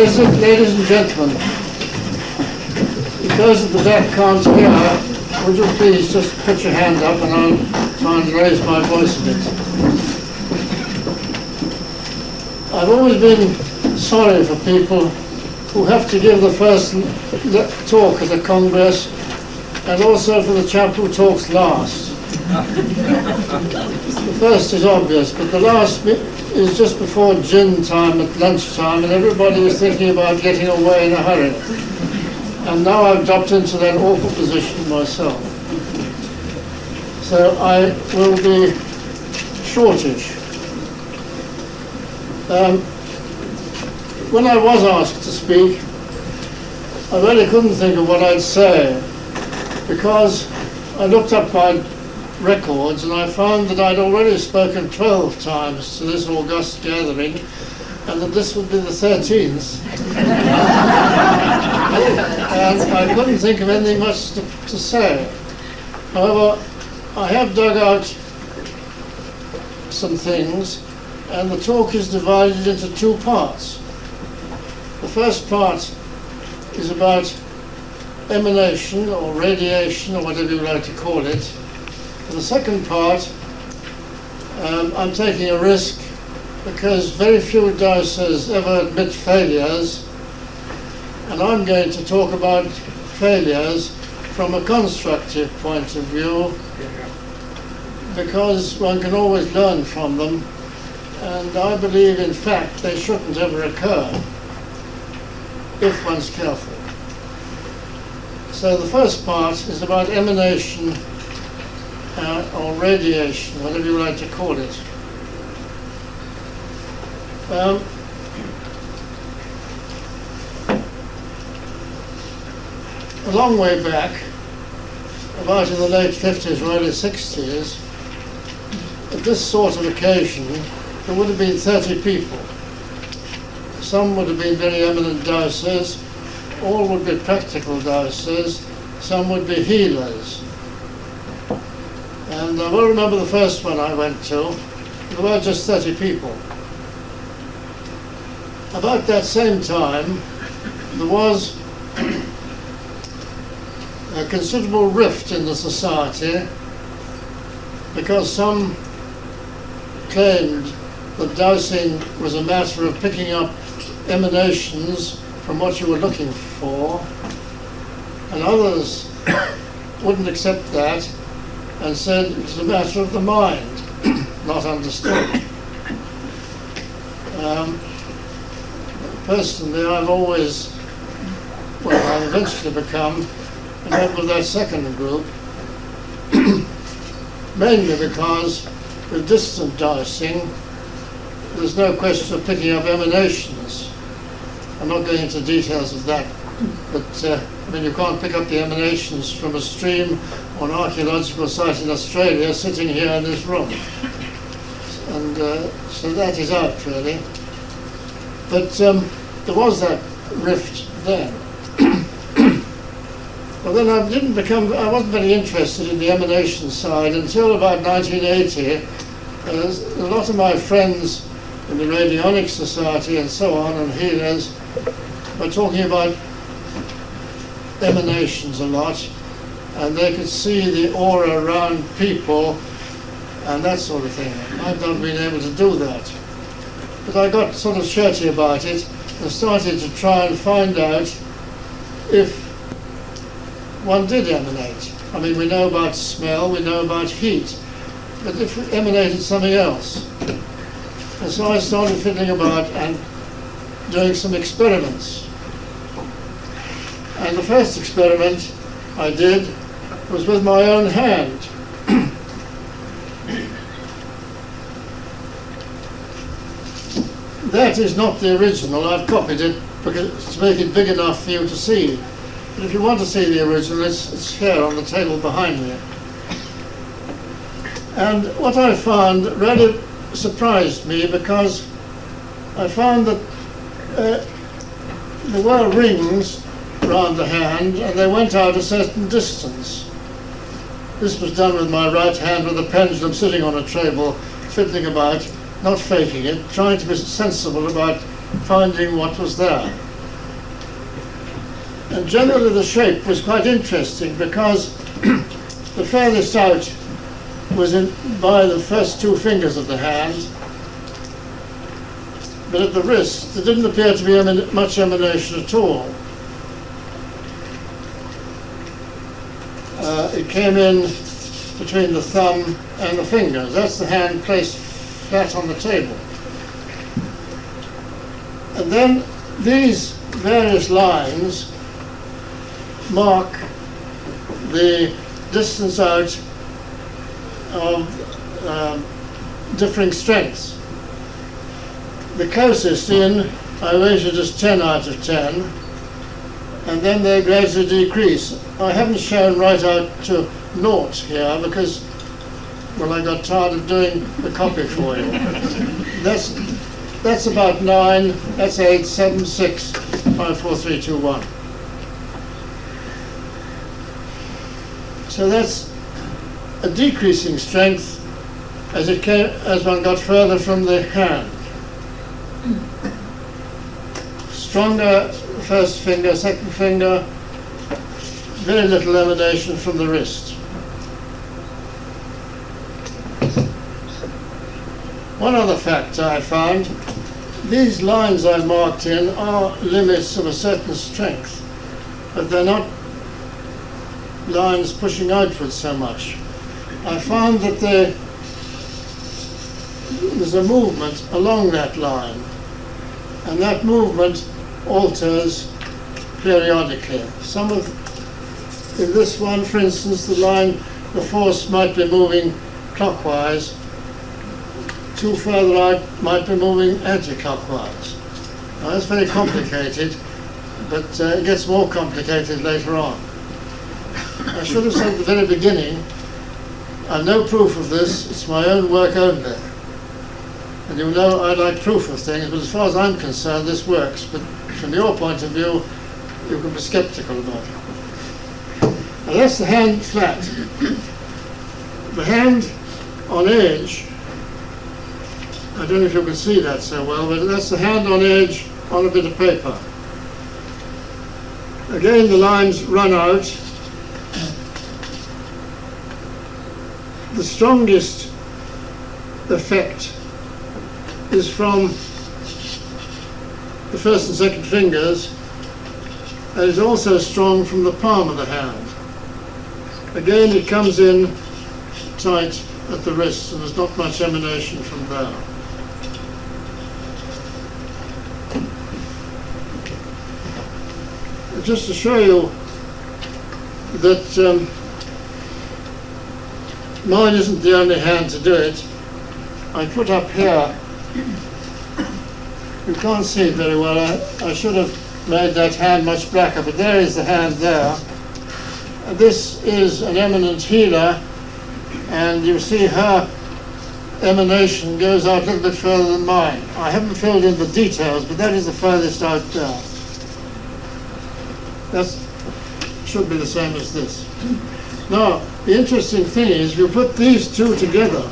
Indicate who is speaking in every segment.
Speaker 1: Ladies and gentlemen, if those at the back can't hear, would you please just put your hand up and I'll try and raise my voice a bit. I've always been sorry for people who have to give the first talk at a congress and also for the chap who talks last. The first is obvious, but the last bit is just before gin time at lunchtime and everybody is thinking about getting away in a hurry. And now I've dropped into that awful position myself. So I will be shortish. When I was asked to speak, I really couldn't think of what I'd say because I looked up my records and I found that I'd already spoken 12 times to this august gathering and that this would be the 13th. And I couldn't think of anything much to say. However, I have dug out some things and the talk is divided into two parts. The first part is about emanation or radiation or whatever you like to call it. And the second part, I'm taking a risk because very few dowsers ever admit failures, and I'm going to talk about failures from a constructive point of view because one can always learn from them, and I believe in fact they shouldn't ever occur if one's careful. So the first part is about emanation or radiation, whatever you like to call it. A long way back, about in the late 50s or early 60s, at this sort of occasion, there would have been 30 people. Some would have been very eminent dowsers, all would be practical dowsers, some would be healers. And I will remember the first one I went to, there were just 30 people. About that same time, there was a considerable rift in the society because some claimed that dowsing was a matter of picking up emanations from what you were looking for, and others wouldn't accept that and said it was a matter of the mind, not understood. Personally, I've always, I've eventually become a member of that second group, mainly because with distant dowsing, there's no question of picking up emanations. I'm not going into details of that, but I mean, you can't pick up the emanations from a stream or an archaeological site in Australia sitting here in this room. And so that is out, really. But there was that rift then. Well, then I wasn't very interested in the emanation side until about 1980. A lot of my friends in the Radionic Society and so on, and healers, were talking about emanations a lot, and they could see the aura around people and that sort of thing. I've not been able to do that. But I got sort of shirty about it and started to try and find out if one did emanate. I mean, we know about smell, we know about heat, but if it emanated something else. And so I started fiddling about and doing some experiments. And the first experiment I did was with my own hand. That is not the original. I've copied it because to make it big enough for you to see. But if you want to see the original, it's here on the table behind me. And what I found really surprised me because I found that there were rings around the hand and they went out a certain distance. This was done with my right hand with a pendulum sitting on a table, fiddling about, not faking it, trying to be sensible about finding what was there. And generally the shape was quite interesting because the furthest out was by the first two fingers of the hand, but at the wrist there didn't appear to be much emanation at all. It came in between the thumb and the fingers. That's the hand placed flat on the table. And then these various lines mark the distance out of differing strengths. The closest in I rated as 10 out of 10, and then they gradually decrease. I haven't shown right out to 0 here because, well, I got tired of doing the copy for you. That's about 9, that's 8, 7, 6, 5, 4, 3, 2, 1. So that's a decreasing strength as one got further from the hand. Stronger first finger, second finger, very little emanation from the wrist. One other factor I found, these lines I marked in are limits of a certain strength, but they're not lines pushing outwards so much. I found that there's a movement along that line, and that movement alters periodically. In this one, for instance, the force might be moving clockwise, two further out might be moving anti-clockwise. Now that's very complicated, but it gets more complicated later on. I should have said at the very beginning, I've no proof of this, it's my own work only. And you know I like proof of things, but as far as I'm concerned, this works. But from your point of view, you can be skeptical about it. Now that's the hand flat. The hand on edge, I don't know if you can see that so well, but that's the hand on edge on a bit of paper. Again, the lines run out. The strongest effect is from the first and second fingers, and is also strong from the palm of the hand. Again, it comes in tight at the wrist, and there's not much emanation from there. Just to show you that mine isn't the only hand to do it, I put up here, you can't see it very well, I should have made that hand much blacker, but there is the hand there. This is an eminent healer, and you see her emanation goes out a little bit further than mine. I haven't filled in the details, but that is the furthest out there. That should be the same as this. Now, the interesting thing is, you put these two together,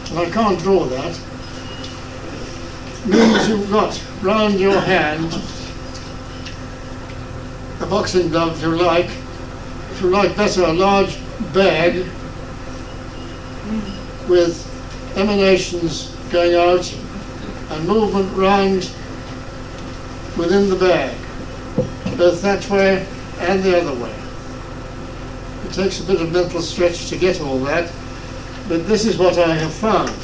Speaker 1: and I can't draw that, means you've got round your hand a boxing glove, if you like better, a large bag with emanations going out and movement round within the bag, both that way and the other way. It takes a bit of mental stretch to get all that, but this is what I have found.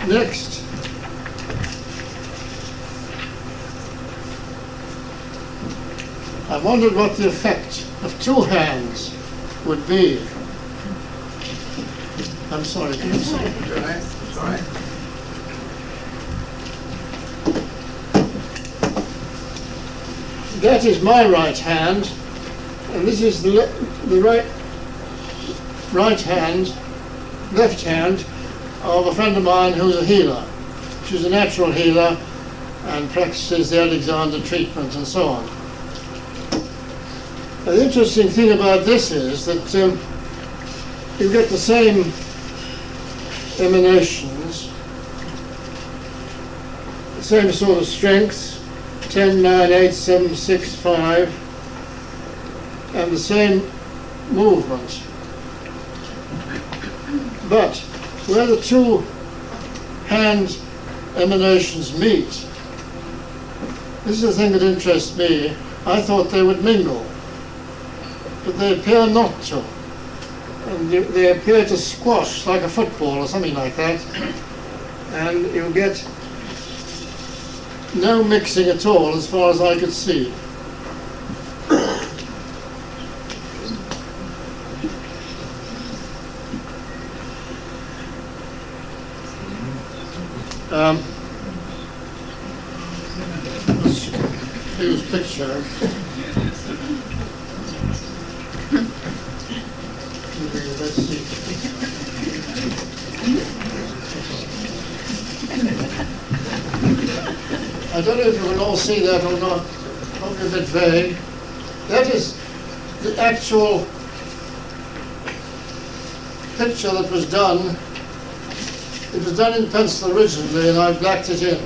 Speaker 1: Next, I wondered what the effect of two hands would be. I'm sorry, can you see?
Speaker 2: Sorry.
Speaker 1: That is my right hand, and this is the left hand of a friend of mine who's a healer. She's a natural healer and practices the Alexander treatment and so on. Now, the interesting thing about this is that you get the same emanations same sort of strength, 10, 9, 8, 7, 6, 5, and the same movement. But where the two hand emanations meet, this is the thing that interests me. I thought they would mingle, but they appear not to. And they appear to squash like a football or something like that, and you get no mixing at all as far as I could see. Here's a picture. Let's see. I don't know if you can all see that or not. Probably a bit vague. That is the actual picture that was done. It was done in pencil originally, and I blacked it in.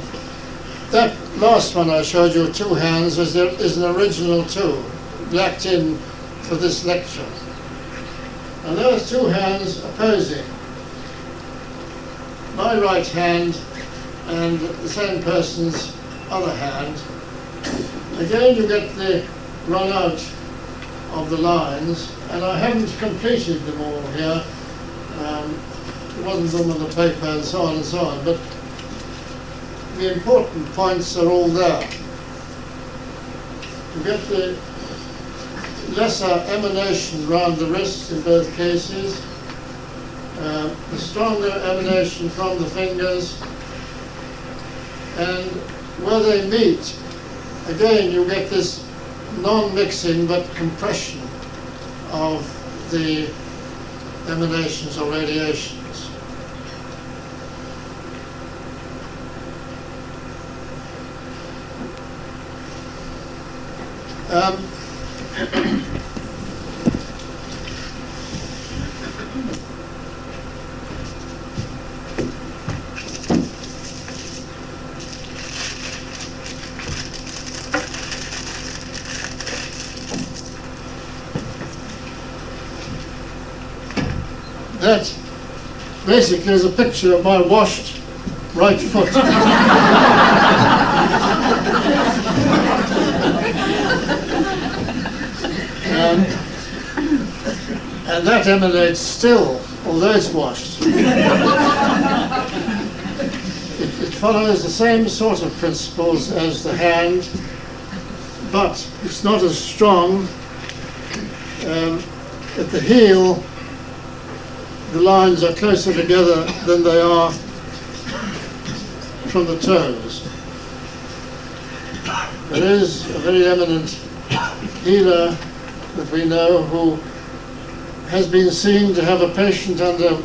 Speaker 1: That last one I showed you, two hands, is an original too, blacked in for this lecture. And those two hands opposing, my right hand and the same person's other hand. Again, you get the run out of the lines, and I haven't completed them all here. It wasn't done on the paper and so on and so on, but the important points are all there. You get the lesser emanation round the wrist in both cases, the stronger emanation from the fingers, and where they meet, again you get this non-mixing but compression of the emanations or radiations. That basically is a picture of my washed right foot. And that emanates still, although it's washed. It follows the same sort of principles as the hand, but it's not as strong. At the heel, the lines are closer together than they are from the toes. There is a very eminent healer that we know who has been seen to have a patient under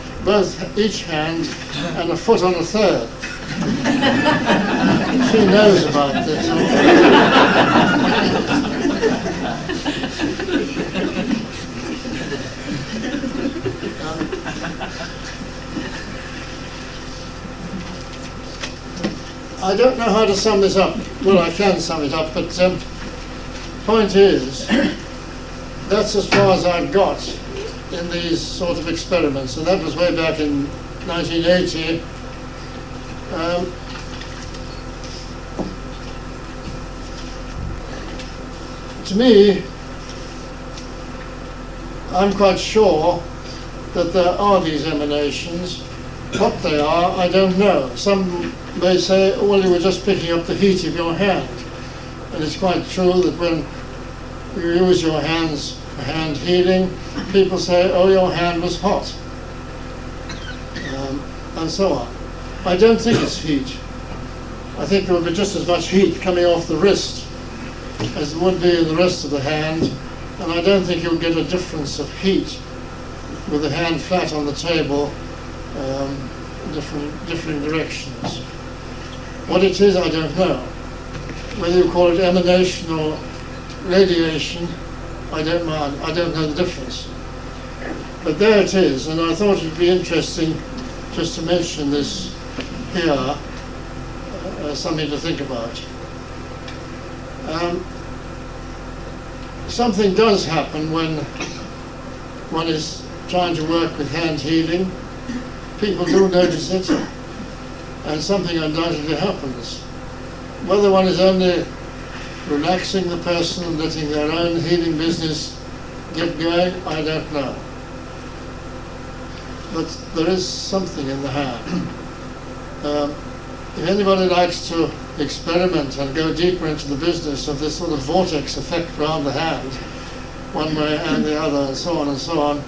Speaker 1: each hand and a foot on a third. She knows about this. I don't know how to sum this up. Well, I can sum it up, but point is, that's as far as I've got in these sort of experiments, and that was way back in 1980. To me, I'm quite sure that there are these emanations. What they are, I don't know. Some may say, oh, well, you were just picking up the heat of your hand. And it's quite true that when you use your hands for hand healing, people say, oh, your hand was hot, and so on. I don't think it's heat. I think there would be just as much heat coming off the wrist as there would be in the rest of the hand, and I don't think you'll get a difference of heat with the hand flat on the table, different directions. What it is, I don't know. Whether you call it emanation or radiation, I don't mind. I don't know the difference. But there it is, and I thought it would be interesting just to mention this here. something to think about. Something does happen when one is trying to work with hand healing. People do notice it, and something undoubtedly happens. Whether one is only relaxing the person and letting their own healing business get going, I don't know. But there is something in the hand. If anybody likes to experiment and go deeper into the business of this sort of vortex effect around the hand, one way and the other, and so on,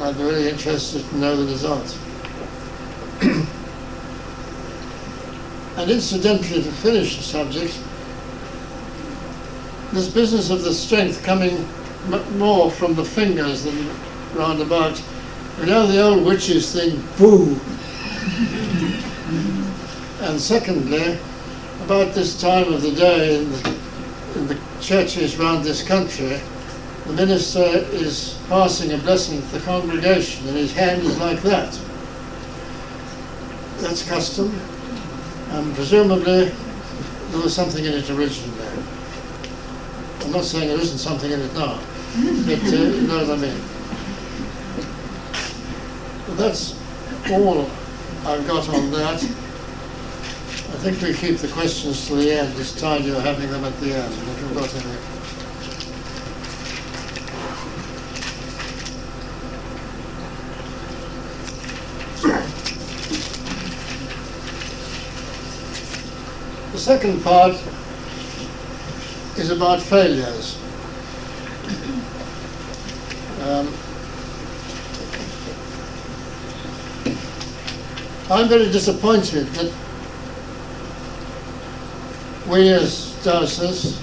Speaker 1: I'd be really interested to know the results. And incidentally, to finish the subject, this business of the strength coming more from the fingers than round about. You know the old witches thing, boo. And secondly, about this time of the day in the churches round this country, the minister is passing a blessing to the congregation and his hand is like that. That's custom, and presumably there was something in it originally. I'm not saying there isn't something in it now, but you know what I mean. But that's all I've got on that. I think we keep the questions to the end. It's time you're having them at the end, if you've got any. The second part is about failures. I'm very disappointed that we as Dowsers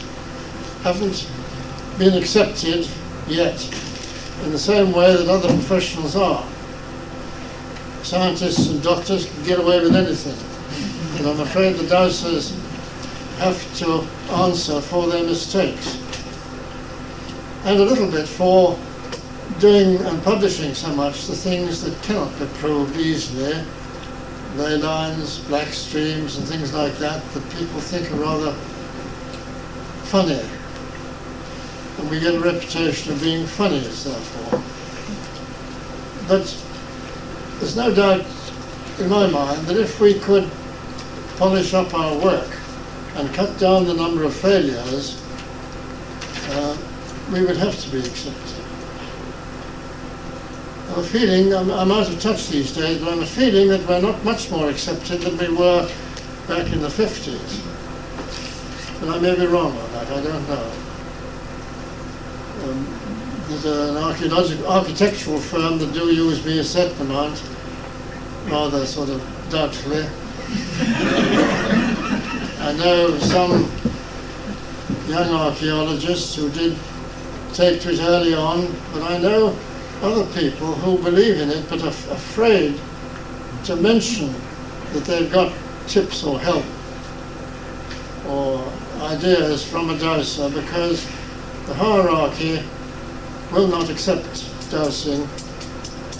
Speaker 1: haven't been accepted yet in the same way that other professionals are. Scientists and doctors can get away with anything, and I'm afraid the Dowsers have to answer for their mistakes, and a little bit for doing and publishing so much the things that cannot be proved easily, ley lines, black streams and things like that people think are rather funny, and we get a reputation of being funnies therefore. But there's no doubt in my mind that if we could polish up our work and cut down the number of failures, we would have to be accepted. I'm feeling, I'm out of touch these days, but I'm a feeling that we're not much more accepted than we were back in the 50s. But I may be wrong on that, I don't know. There's an architectural firm that do use me a certain amount, rather sort of doubtfully. I know some young archaeologists who did take to it early on, but I know other people who believe in it but are afraid to mention that they've got tips or help or ideas from a dowser, because the hierarchy will not accept dowsing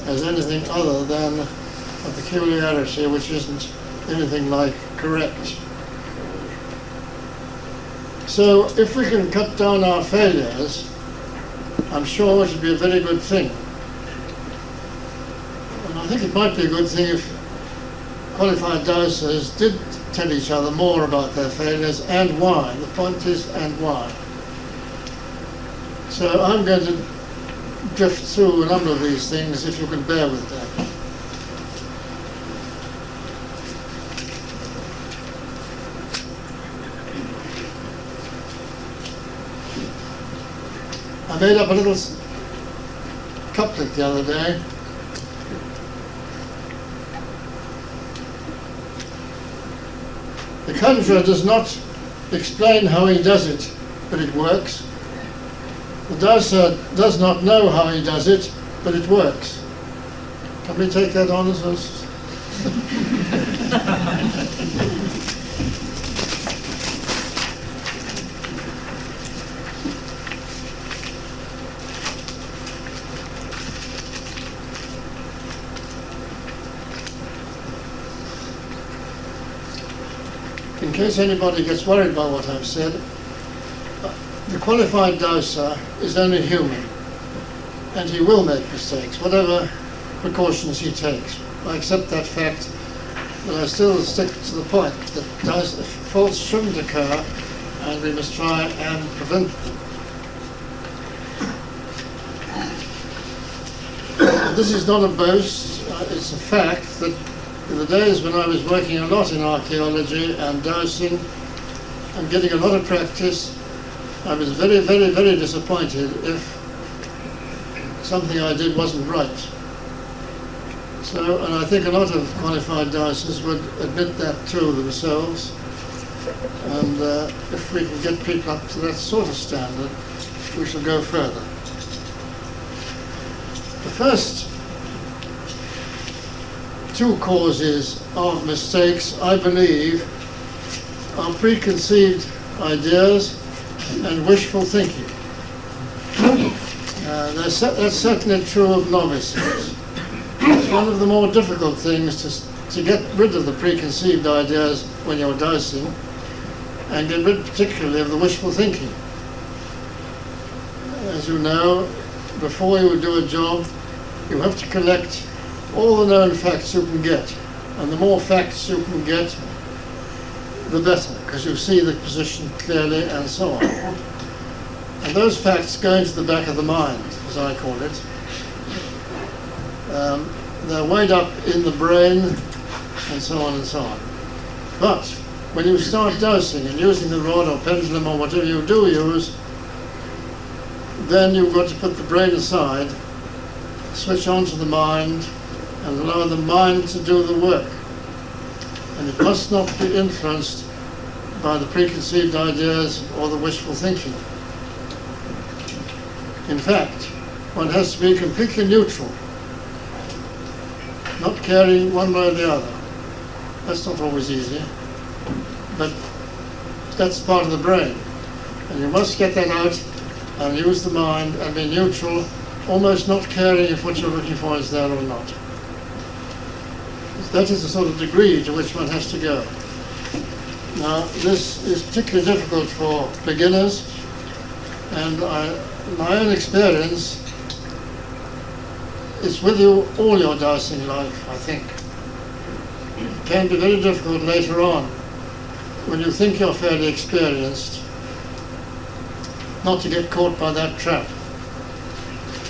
Speaker 1: as anything other than a peculiarity which isn't anything like correct. So if we can cut down our failures, I'm sure it would be a very good thing. And I think it might be a good thing if qualified dowsers did tell each other more about their failures and why. The point is, and why. So I'm going to drift through a number of these things, if you can bear with that. I made up a little couplet the other day. The conjurer does not explain how he does it, but it works. The dowser does not know how he does it, but it works. Can we take that on as a... case anybody gets worried by what I've said, the qualified dowser is only human, and he will make mistakes, whatever precautions he takes. I accept that fact, but I still stick to the point that faults shouldn't occur, and we must try and prevent them. This is not a boast, it's a fact that in the days when I was working a lot in archaeology and dowsing and getting a lot of practice, I was very, very, very disappointed if something I did wasn't right. So, and I think a lot of qualified dowsers would admit that to themselves. And if we can get people up to that sort of standard, we shall go further. The first two causes of mistakes, I believe, are preconceived ideas and wishful thinking. That's certainly true of novices. It's one of the more difficult things to get rid of the preconceived ideas when you're dowsing, and get rid particularly of the wishful thinking. As you know, before you do a job, you have to collect all the known facts you can get. And the more facts you can get, the better, because you see the position clearly and so on. And those facts go into the back of the mind, as I call it. They're weighed up in the brain, and so on and so on. But when you start dowsing and using the rod or pendulum or whatever you do use, then you've got to put the brain aside, switch on to the mind, and allow the mind to do the work. And it must not be influenced by the preconceived ideas or the wishful thinking. In fact, one has to be completely neutral, not caring one way or the other. That's not always easy, but that's part of the brain. And you must get that out and use the mind and be neutral, almost not caring if what you're looking for is there or not. That is the sort of degree to which one has to go. Now, this is particularly difficult for beginners, and my own experience is with you all your dowsing life, I think. It can be very difficult later on, when you think you're fairly experienced, not to get caught by that trap.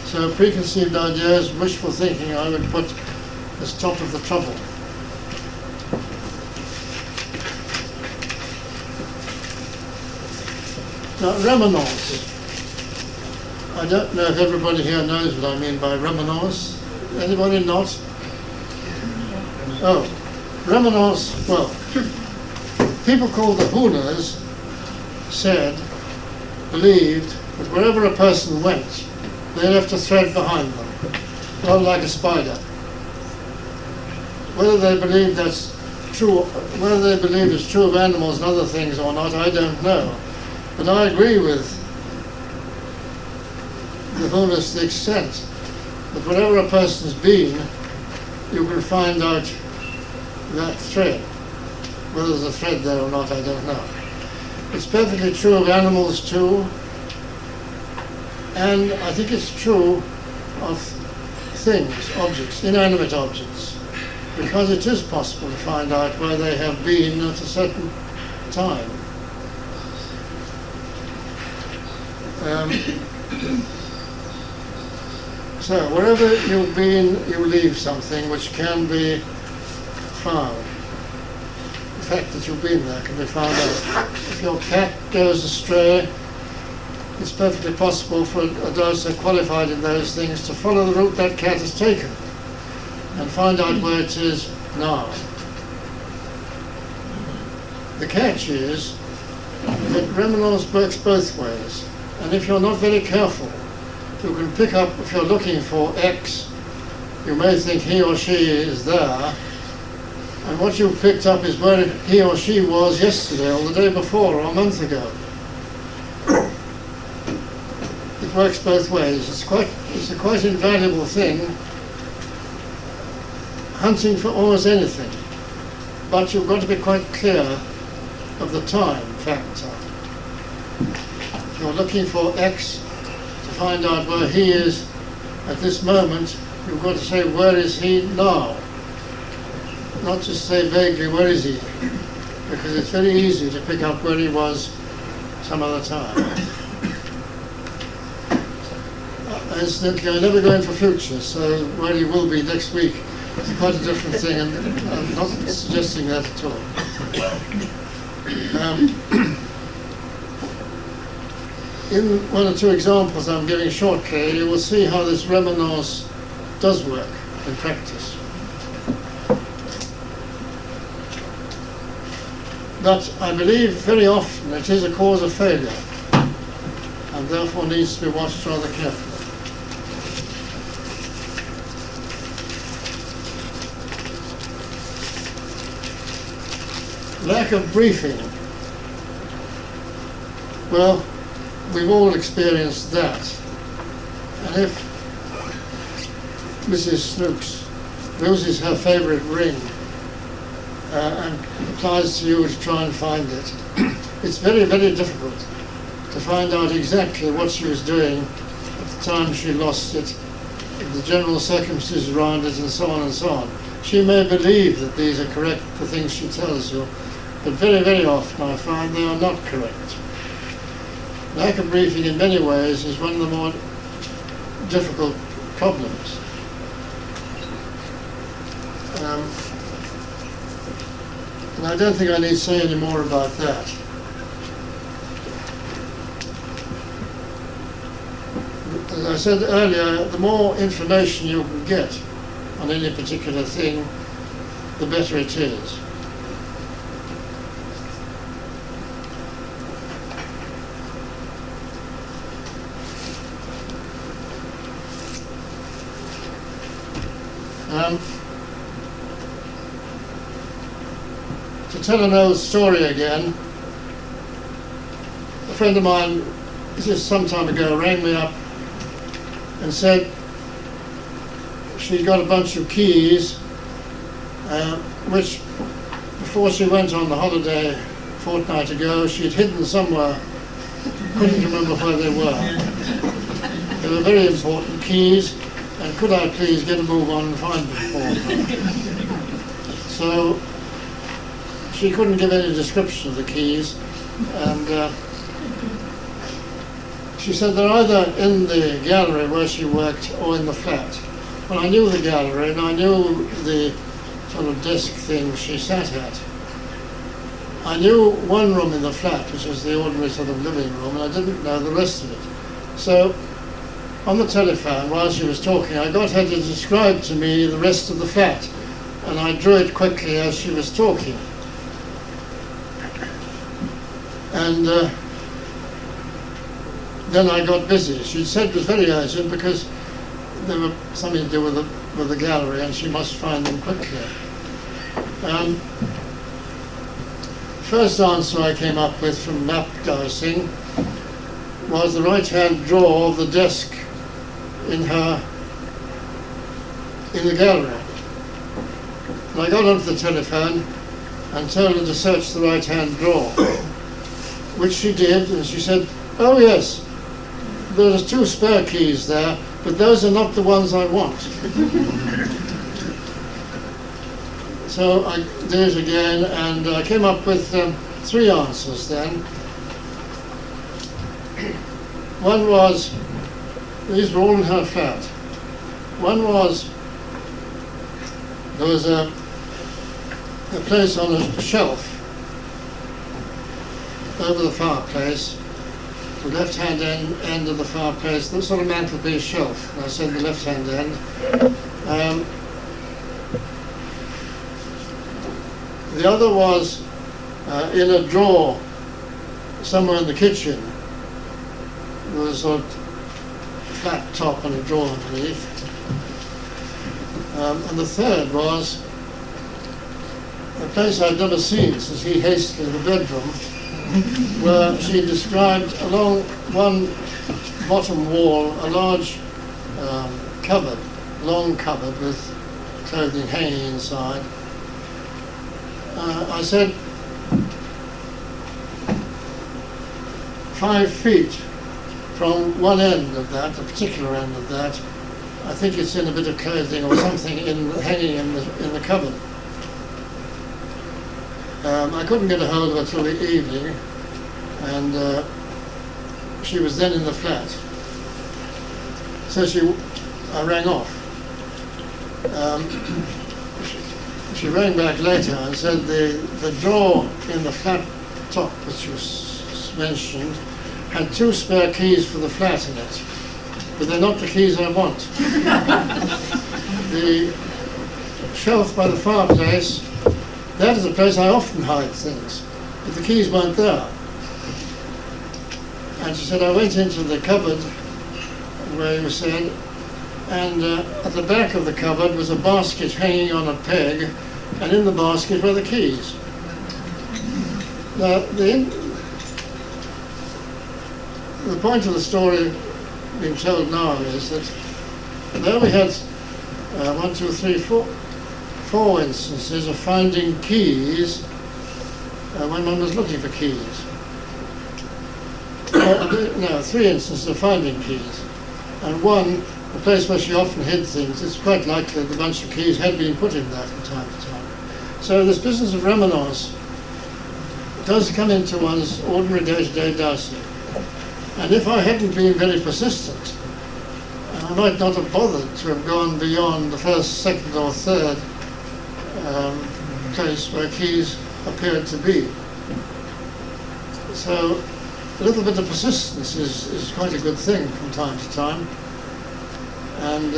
Speaker 1: So preconceived ideas, wishful thinking, I would put as top of the trouble. Now, remanence. I don't know if everybody here knows what I mean by remanence. Anybody not? Oh, remanence, well, people called the Hooners believed that wherever a person went, they left a thread behind them, rather like a spider. Whether they believe that's true, whether they believe it's true of animals and other things or not, I don't know. But I agree with the Hooners to the extent that wherever a person's been, you can find out that thread. Whether there's a thread there or not, I don't know. It's perfectly true of animals too, and I think it's true of things, objects, inanimate objects, because it is possible to find out where they have been at a certain time. So wherever you've been, you leave something which can be found. The fact that you've been there can be found out. If your cat goes astray, it's perfectly possible for a dowser qualified in those things to follow the route that cat has taken and find out where it is now. The catch is that remanence works both ways, and if you're not very careful, you can pick up, if you're looking for X, you may think he or she is there, and what you've picked up is where he or she was yesterday or the day before or a month ago. It works both ways. It's a quite invaluable thing, hunting for almost anything. But you've got to be quite clear of the time factor. If you're looking for X to find out where he is at this moment, you've got to say, where is he now? Not just say vaguely, where is he? Because it's very easy to pick up where he was some other time. Incidentally, I never go in for future, so where he will be next week is quite a different thing, and I'm not suggesting that at all. In one or two examples I'm giving shortly, you will see how this remanence does work in practice. But I believe very often it is a cause of failure, and therefore needs to be watched rather carefully. Lack of briefing. Well, we've all experienced that. And if Mrs. Snooks loses her favourite ring and applies to you to try and find it, it's very, very difficult to find out exactly what she was doing at the time she lost it, the general circumstances around it, and so on and so on. She may believe that these are correct, the things she tells you, but very, very often I find they are not correct. Lack of briefing in many ways is one of the more difficult problems. And I don't think I need to say any more about that. As I said earlier, the more information you can get on any particular thing, the better it is. To tell an old story again, a friend of mine, this is some time ago, rang me up and said she'd got a bunch of keys which, before she went on the holiday a fortnight ago, she'd hidden somewhere, couldn't remember where they were. They were very important keys, and could I please get a move on and find them for her? So she couldn't give any description of the keys, and she said they're either in the gallery where she worked or in the flat. Well, I knew the gallery and I knew the sort of desk thing she sat at. I knew one room in the flat, which was the ordinary sort of living room, and I didn't know the rest of it. So on the telephone, while she was talking, I got her to describe to me the rest of the flat, and I drew it quickly as she was talking. And then I got busy. She said it was very urgent because there was something to do with the gallery, and she must find them quickly. First answer I came up with from map dowsing was the right-hand drawer of the desk in the gallery. And I got onto the telephone and told her to search the right-hand drawer, which she did, and she said, oh yes, there's 2 spare keys there, but those are not the ones I want. So I did it again, and I came up with 3 answers then. One was, these were all in her flat. One was, there was a place on a shelf over the fireplace, the left-hand end of the fireplace, the sort of mantelpiece shelf, and I said the left-hand end. The other was in a drawer somewhere in the kitchen. There was a sort of flat top and a drawer underneath. And the third was a place I'd never seen since he hastened to the bedroom, where she described along one bottom wall a large cupboard, long cupboard with clothing hanging inside. I said, 5 feet from one end of that, a particular end of that. I think it's in a bit of clothing or something hanging in the cupboard. I couldn't get a hold of her till the evening, and she was then in the flat. So I rang off. She rang back later and said the drawer in the flat top, which was mentioned, had 2 spare keys for the flat in it, but they're not the keys I want. The shelf by the fireplace, that is a place I often hide things, but the keys weren't there. And she said, I went into the cupboard where you said, and at the back of the cupboard was a basket hanging on a peg, and in the basket were the keys. Now, the point of the story being told now is that there we had 4 instances of finding keys when one was looking for keys. 3 instances of finding keys. And one, the place where she often hid things, it's quite likely that the bunch of keys had been put in there from time to time. So this business of remanence does come into one's ordinary day-to-day dowsing. And if I hadn't been very persistent, I might not have bothered to have gone beyond the first, second or third place where keys appeared to be. So a little bit of persistence is quite a good thing from time to time. And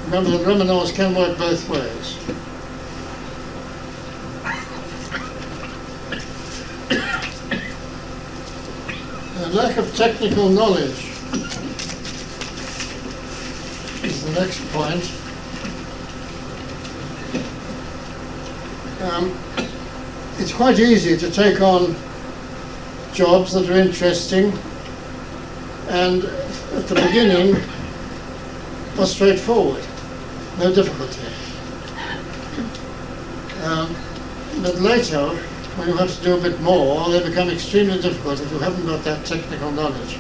Speaker 1: remember that remanence can work both ways. A lack of technical knowledge is the next point. It's quite easy to take on jobs that are interesting and at the beginning are straightforward, no difficulty. But later, when you have to do a bit more, they become extremely difficult if you haven't got that technical knowledge.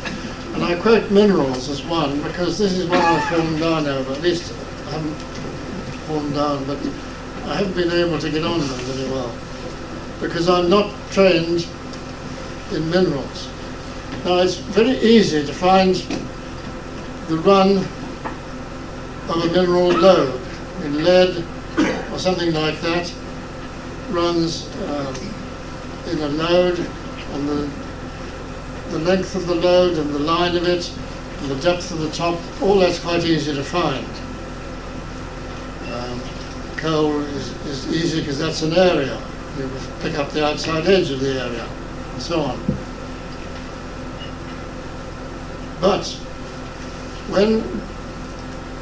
Speaker 1: And I quote minerals as one, because this is one I've fallen down over. At least I haven't fallen down, but I haven't been able to get on with them very well, because I'm not trained in minerals. Now, it's very easy to find the run of a mineral load in lead or something like that. Runs in a load, and the length of the load and the line of it and the depth of the top, all that's quite easy to find. Coal is easy because that's an area. You pick up the outside edge of the area and so on. But when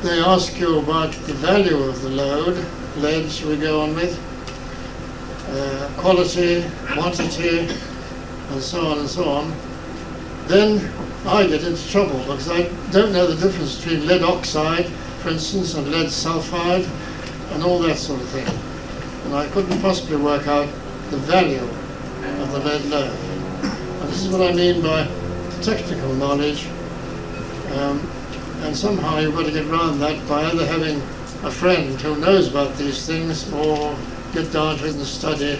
Speaker 1: they ask you about the value of the load, lead, shall we go on with, quality, quantity, and so on, then I get into trouble because I don't know the difference between lead oxide, for instance, and lead sulfide, and all that sort of thing. And I couldn't possibly work out the value of the lead load. And this is what I mean by technical knowledge. And somehow you've got to get around that by either having a friend who knows about these things or get down to it and study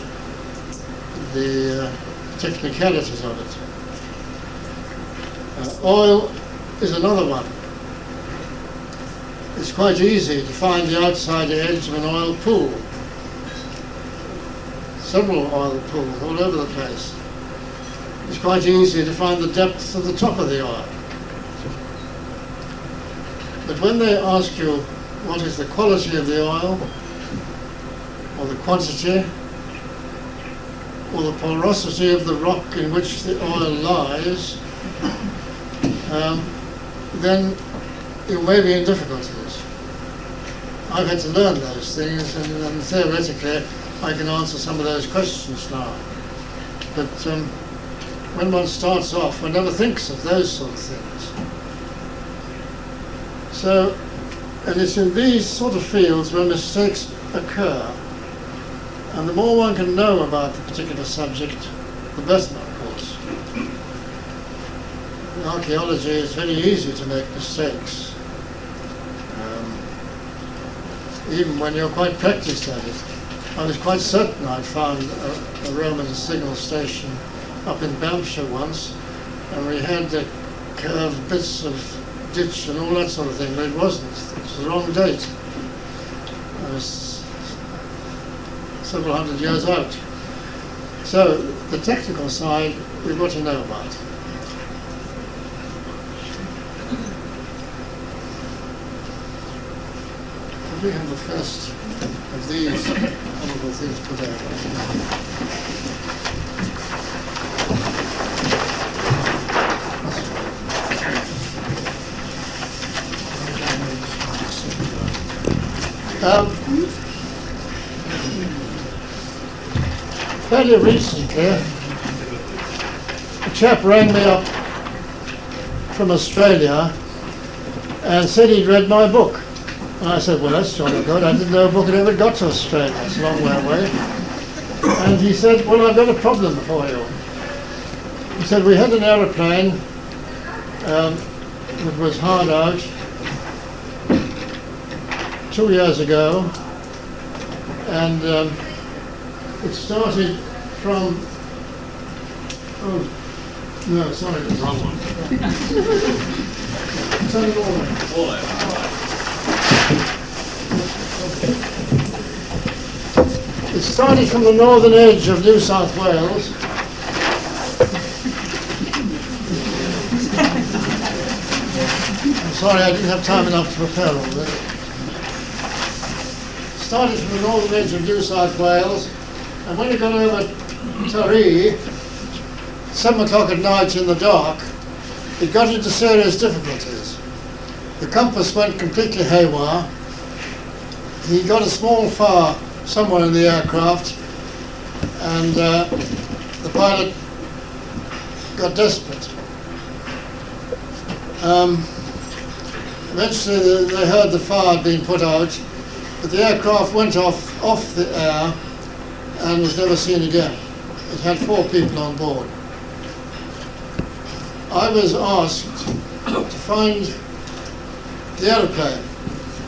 Speaker 1: the technicalities of it. Oil is another one. It's quite easy to find the outside edge of an oil pool. Several oil pools all over the place. It's quite easy to find the depth of the top of the oil. But when they ask you what is the quality of the oil, or the quantity, or the porosity of the rock in which the oil lies, then you may be in difficulties. I've had to learn those things, and theoretically I can answer some of those questions now. But when one starts off, one never thinks of those sort of things. So, and it's in these sort of fields where mistakes occur. And the more one can know about the particular subject, the better, of course. in archaeology it's very easy to make mistakes, even when you're quite practiced at it. I was quite certain I'd found a Roman signal station up in Hampshire once, and we had the curved bits of ditch and all that sort of thing, but it wasn't. It was the wrong date. I was several hundred years out. So the technical side we've got to know about. Could we have the first of these horrible things put out? Fairly recently, a chap rang me up from Australia and said he'd read my book. And I said, well, that's jolly good. I didn't know a book had ever got to Australia. It's a long way away. And he said, well, I've got a problem for you. He said, we had an aeroplane that was hard out 2 years ago, and it started from, oh, no, sorry, the wrong one. Turn it all over. It started from the northern edge of New South Wales. I'm sorry, I didn't have time enough to prepare all this. Started from the northern edge of New South Wales, and when it got over Taree, 7 o'clock at night in the dark, it got into serious difficulties. The compass went completely haywire. He got a small fire somewhere in the aircraft, and the pilot got desperate. Eventually they heard the fire had been put out, but the aircraft went off the air and was never seen again. It had 4 people on board. I was asked to find the aeroplane.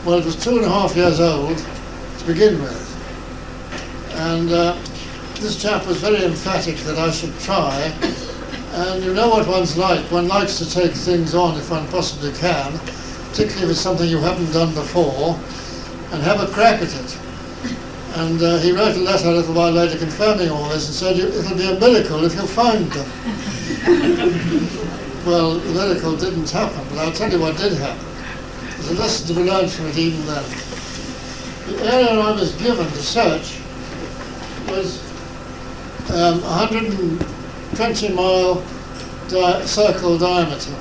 Speaker 1: Well, it was 2.5 years old to begin with. And this chap was very emphatic that I should try. And you know what one's like. One likes to take things on if one possibly can, particularly if it's something you haven't done before, and have a crack at it. And he wrote a letter a little while later confirming all this and said, it'll be a miracle if you find them. Well, the miracle didn't happen, but I'll tell you what did happen. There's a lesson to be learned from it even then. The area I was given to search was 120-mile circle diameter.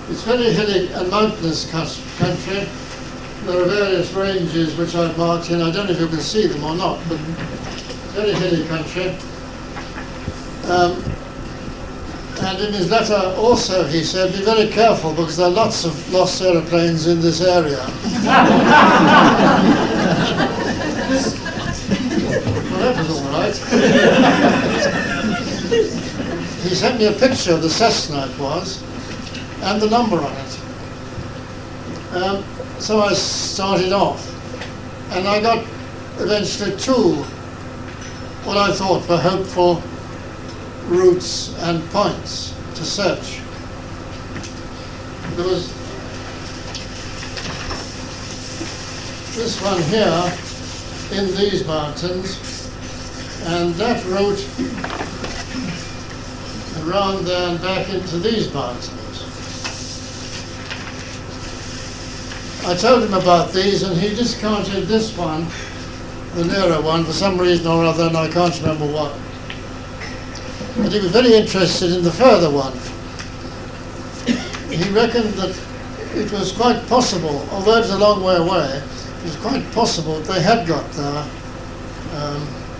Speaker 1: It's very hilly and mountainous country. There are various ranges which I've marked in. I don't know if you can see them or not, but very hilly country. And in his letter also he said, be very careful because there are lots of lost aeroplanes in this area. Well, that was all right. He sent me a picture of the Cessna it was, and the number on it. So I started off, and I got eventually 2 what I thought were hopeful routes and points to search. There was this one here in these mountains, and that route around there and back into these mountains. I told him about these, and he discounted this one, the nearer one, for some reason or other, and I can't remember what. But he was very interested in the further one. He reckoned that it was quite possible, although it was a long way away, it was quite possible that they had got there,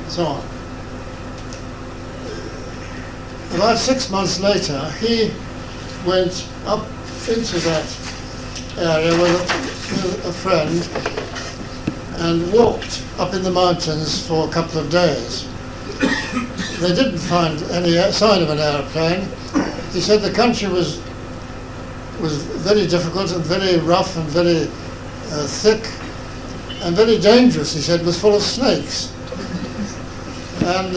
Speaker 1: so on. About 6 months later, he went up into that area with a friend and walked up in the mountains for a couple of days. they didn't find any sign of an aeroplane. He said the country was very difficult and very rough and very thick and very dangerous. He said was full of snakes. And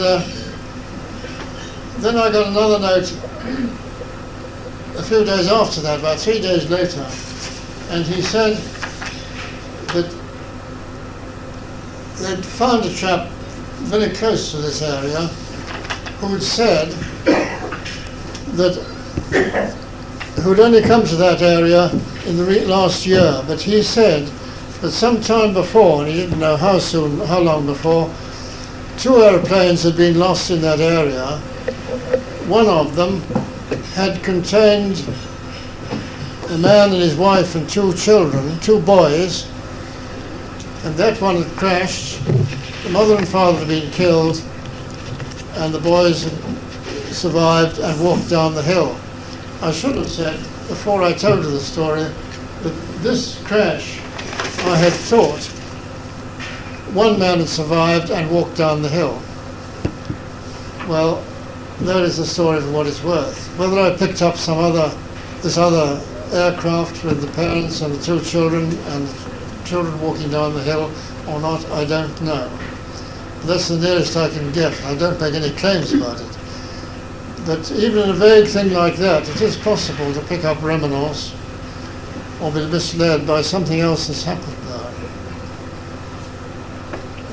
Speaker 1: then I got another note a few days after that, about 3 days later, and he said that they'd found a chap very close to this area who'd said that, who'd only come to that area in the last year, but he said that some time before, and he didn't know how soon, how long before, 2 aeroplanes had been lost in that area. One of them had contained a man and his wife and 2 children, 2 boys, and that one had crashed. The mother and father had been killed, and the boys had survived and walked down the hill. I should have said, before I told you the story, that this crash, I had thought, one man had survived and walked down the hill. Well, that is the story for what it's worth. Whether I picked up this other aircraft with the parents and the 2 children and the children walking down the hill or not, I don't know. That's the nearest I can get. I don't make any claims about it. But even in a vague thing like that, it is possible to pick up remnants or be misled by something else that's happened there.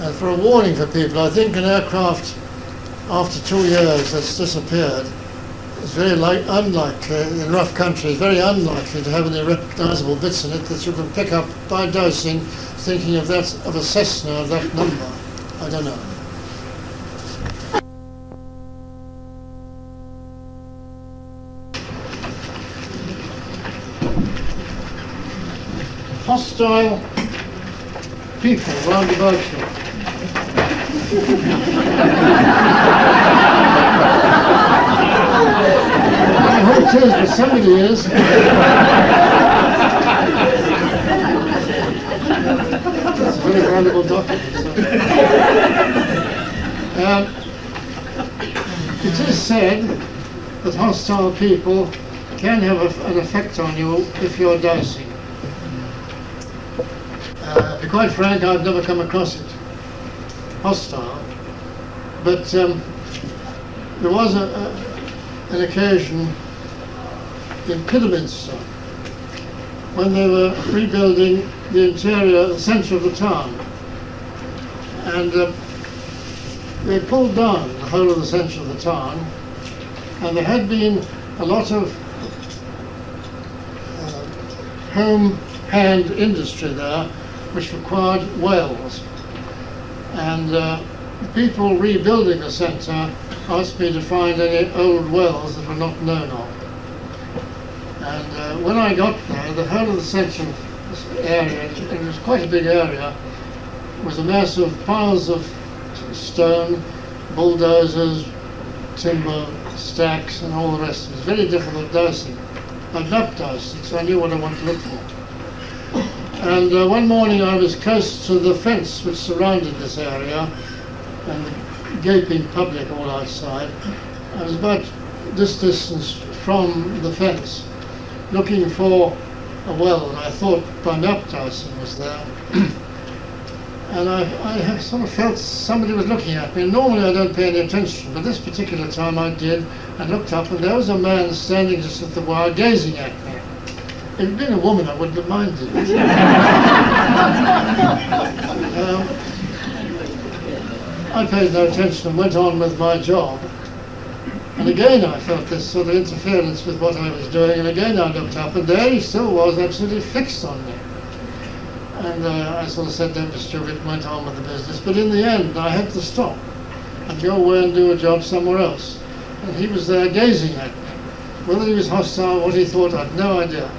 Speaker 1: And for a warning for people, I think an aircraft after 2 years that's disappeared is very unlikely, in rough country, very unlikely to have any recognisable bits in it that you can pick up by dowsing, thinking of a Cessna of that number. I don't know. Hostile people round about you. I hope it is, but somebody is. That's a very valuable document. It is said that hostile people can have an effect on you if you're dowsing. To be quite frank, I've never come across it hostile, but there was an occasion in Kidderminster when they were rebuilding the interior, the centre of the town, and they pulled down the whole of the centre of the town, and there had been a lot of home hand industry there which required wells, and the people rebuilding the centre asked me to find any old wells that were not known of. And when I got there, the whole of the centre of this area, and it was quite a big area, was a mass of piles of stone, bulldozers, timber stacks and all the rest. It was very difficult dowsing. I'd not dowsed it, so I knew what I wanted to look for. And one morning I was close to the fence which surrounded this area, and the gaping public all outside. I was about this distance from the fence, looking for a well, and I thought by map dowsing was there. And I sort of felt somebody was looking at me. Normally I don't pay any attention, but this particular time I did, and looked up, and there was a man standing just at the wire gazing at me. If it had been a woman, I wouldn't have minded. I paid no attention and went on with my job. And again I felt this sort of interference with what I was doing, and again I looked up, and there he still was, absolutely fixed on me. And I sort of said, don't be stupid, and went on with the business. But in the end, I had to stop and go away and do a job somewhere else. And he was there gazing at me. Whether he was hostile, what he thought, I've no idea.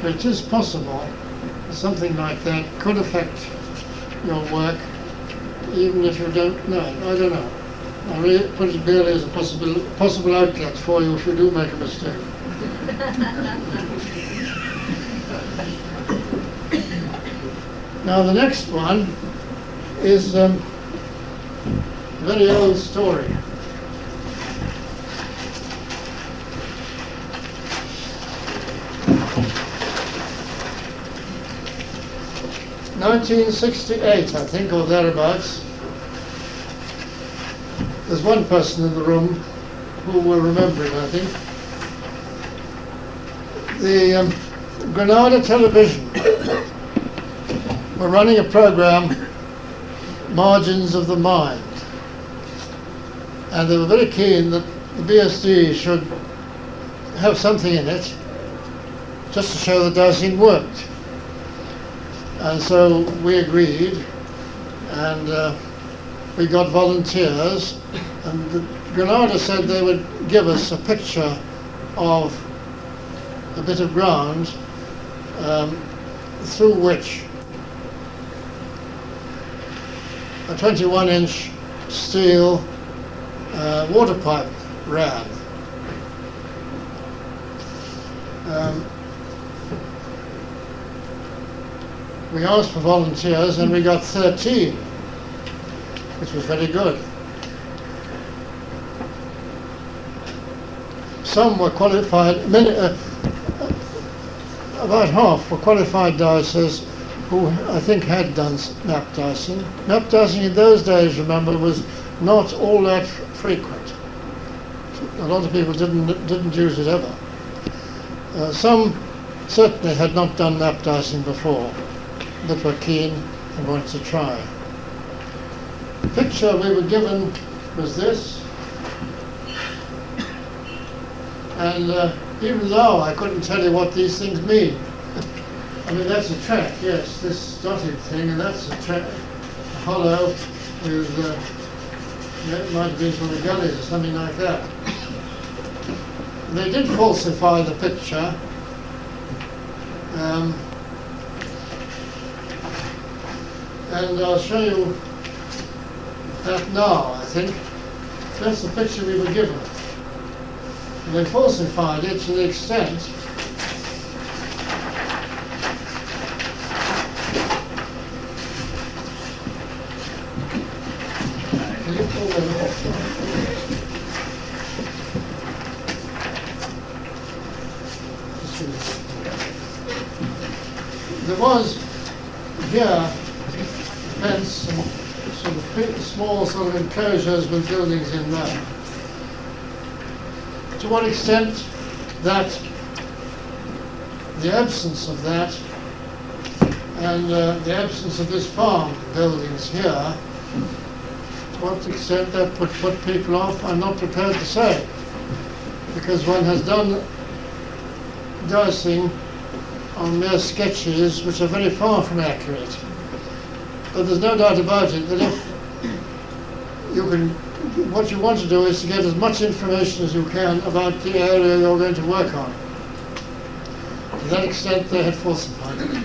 Speaker 1: But it is possible that something like that could affect your work, even if you don't know it. I don't know. I really put it merely as a possible outlet for you if you do make a mistake. Now the next one is a very old story. 1968, I think, or thereabouts. There's one person in the room who will remember it, I think. The Granada Television were running a program, Margins of the Mind, and they were very keen that the BSD should have something in it just to show that dowsing worked. And so we agreed, and we got volunteers, and Granada said they would give us a picture of a bit of ground through which a 21-inch steel water pipe ran. We asked for volunteers and we got 13, which was very good. Some were qualified, many, about half were qualified dowsers who I think had done map dowsing. Map dowsing in those days, remember, was not all that frequent. A lot of people didn't use it ever. Some certainly had not done map dowsing before, but were keen and wanted to try. The picture we were given was this, and even now I couldn't tell you what these things mean. I mean, that's a track, yes, this dotted thing, and that's a track, a hollow with, it might have been from the gullies or something like that. They did falsify the picture. And I'll show you that now, I think. That's the picture we were given. And they falsified it to the extent there was here a fence and sort of small sort of enclosures with buildings in there. To what extent that the absence of that and the absence of this farm buildings here, to what extent that would put people off, I'm not prepared to say, because one has done dowsing on mere sketches which are very far from accurate. But there's no doubt about it that if you can, what you want to do is to get as much information as you can about the area you're going to work on. To that extent they had falsified it.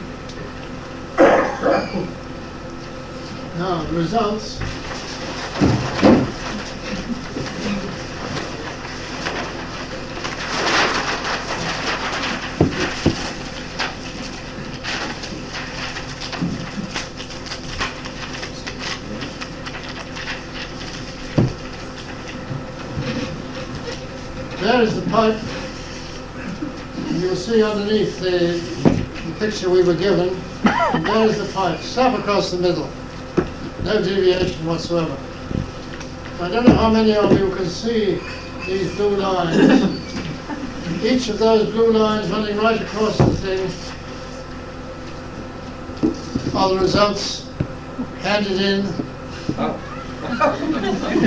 Speaker 1: Now, the results. There is the pipe. You'll see underneath the picture we were given. And there is the pipe, slap across the middle. No deviation whatsoever. I don't know how many of you can see these blue lines. Each of those blue lines running right across the thing are the results handed in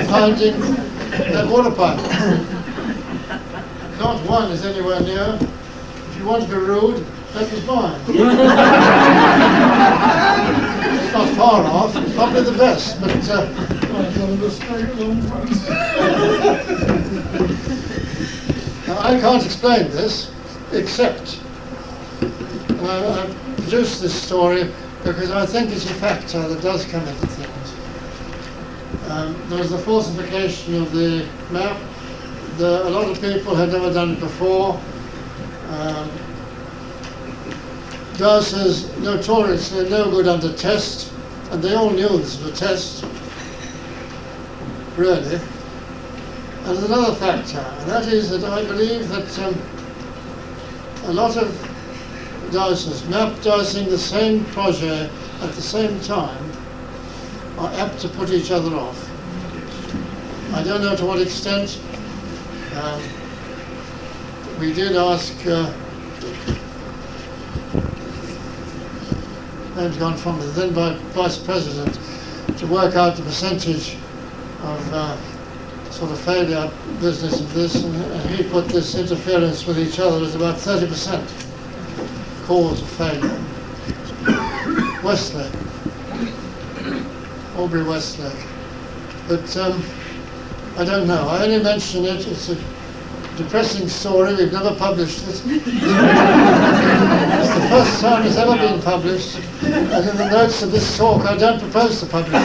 Speaker 1: finding that water pipe. Not one is anywhere near. If you want to be rude, that was mine. It's not far off, it's probably the best, but now, I can't explain this, except I produced this story because I think it's a factor that does come into things. There was the falsification of the map. A lot of people had never done it before. Dowsers notoriously no good under test, and they all knew this was a test, really. And there's another factor, and that is that I believe that a lot of dowsers, map dowsing the same project at the same time are apt to put each other off. I don't know to what extent. We did ask, name's gone from the then Vice President, to work out the percentage of sort of failure business of this, and he put this interference with each other as about 30% cause of failure. Westlake, Aubrey Westlake. But I don't know. I only mention it. It's a depressing story. We've never published it. It's the first time it's ever been published. And in the notes of this talk, I don't propose to publish it.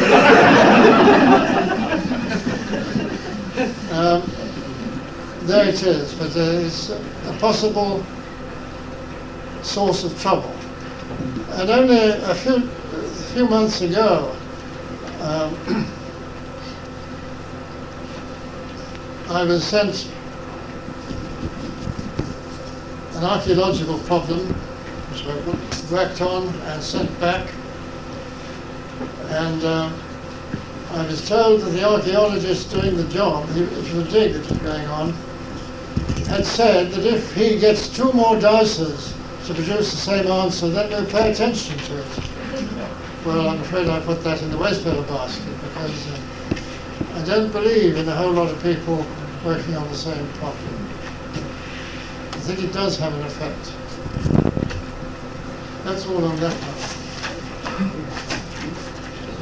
Speaker 1: There it is. But it's a possible source of trouble. And only a few months ago, I was sent an archaeological problem, which I worked on and sent back, and I was told that the archaeologist doing the job, it was a dig that was going on, had said that if he gets 2 more dowsers to produce the same answer, then we'll pay attention to it. Well, I'm afraid I put that in the wastepaper basket, because I don't believe in a whole lot of people working on the same problem. I think it does have an effect. That's all on that one.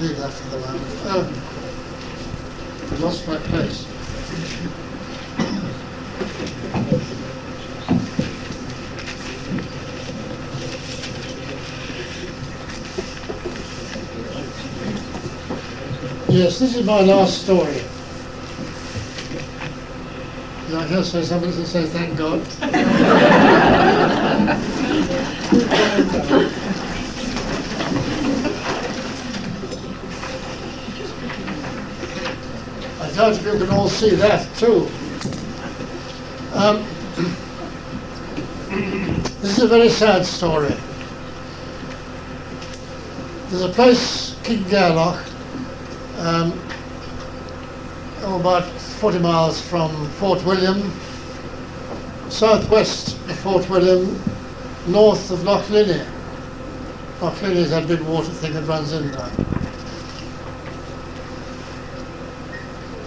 Speaker 1: Leave that for the moment. Oh, I lost my place. Yes, this is my last story. Did I hear somebody to say thank God? I doubt if you can all see that too. This is a very sad story. There's a place, Kingairloch, about 40 miles from Fort William, southwest of Fort William, north of Loch Linnhe. Loch Linnhe is that big water thing that runs in there.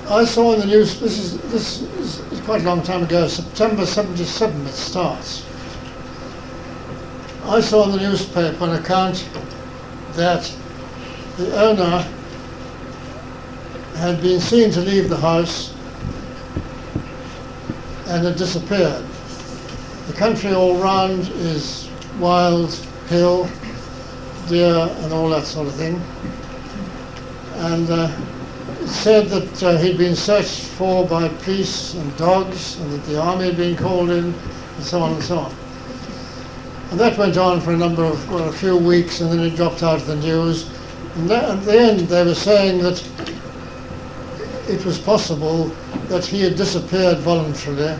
Speaker 1: I saw in the news, this is quite a long time ago, September 77 it starts. I saw in the newspaper an account that the owner had been seen to leave the house and had disappeared. The country all round is wild, hill, deer and all that sort of thing. And it said that he'd been searched for by police and dogs, and that the army had been called in, and so on and so on. And that went on for a few weeks, and then it dropped out of the news. And at the end they were saying that it was possible that he had disappeared voluntarily,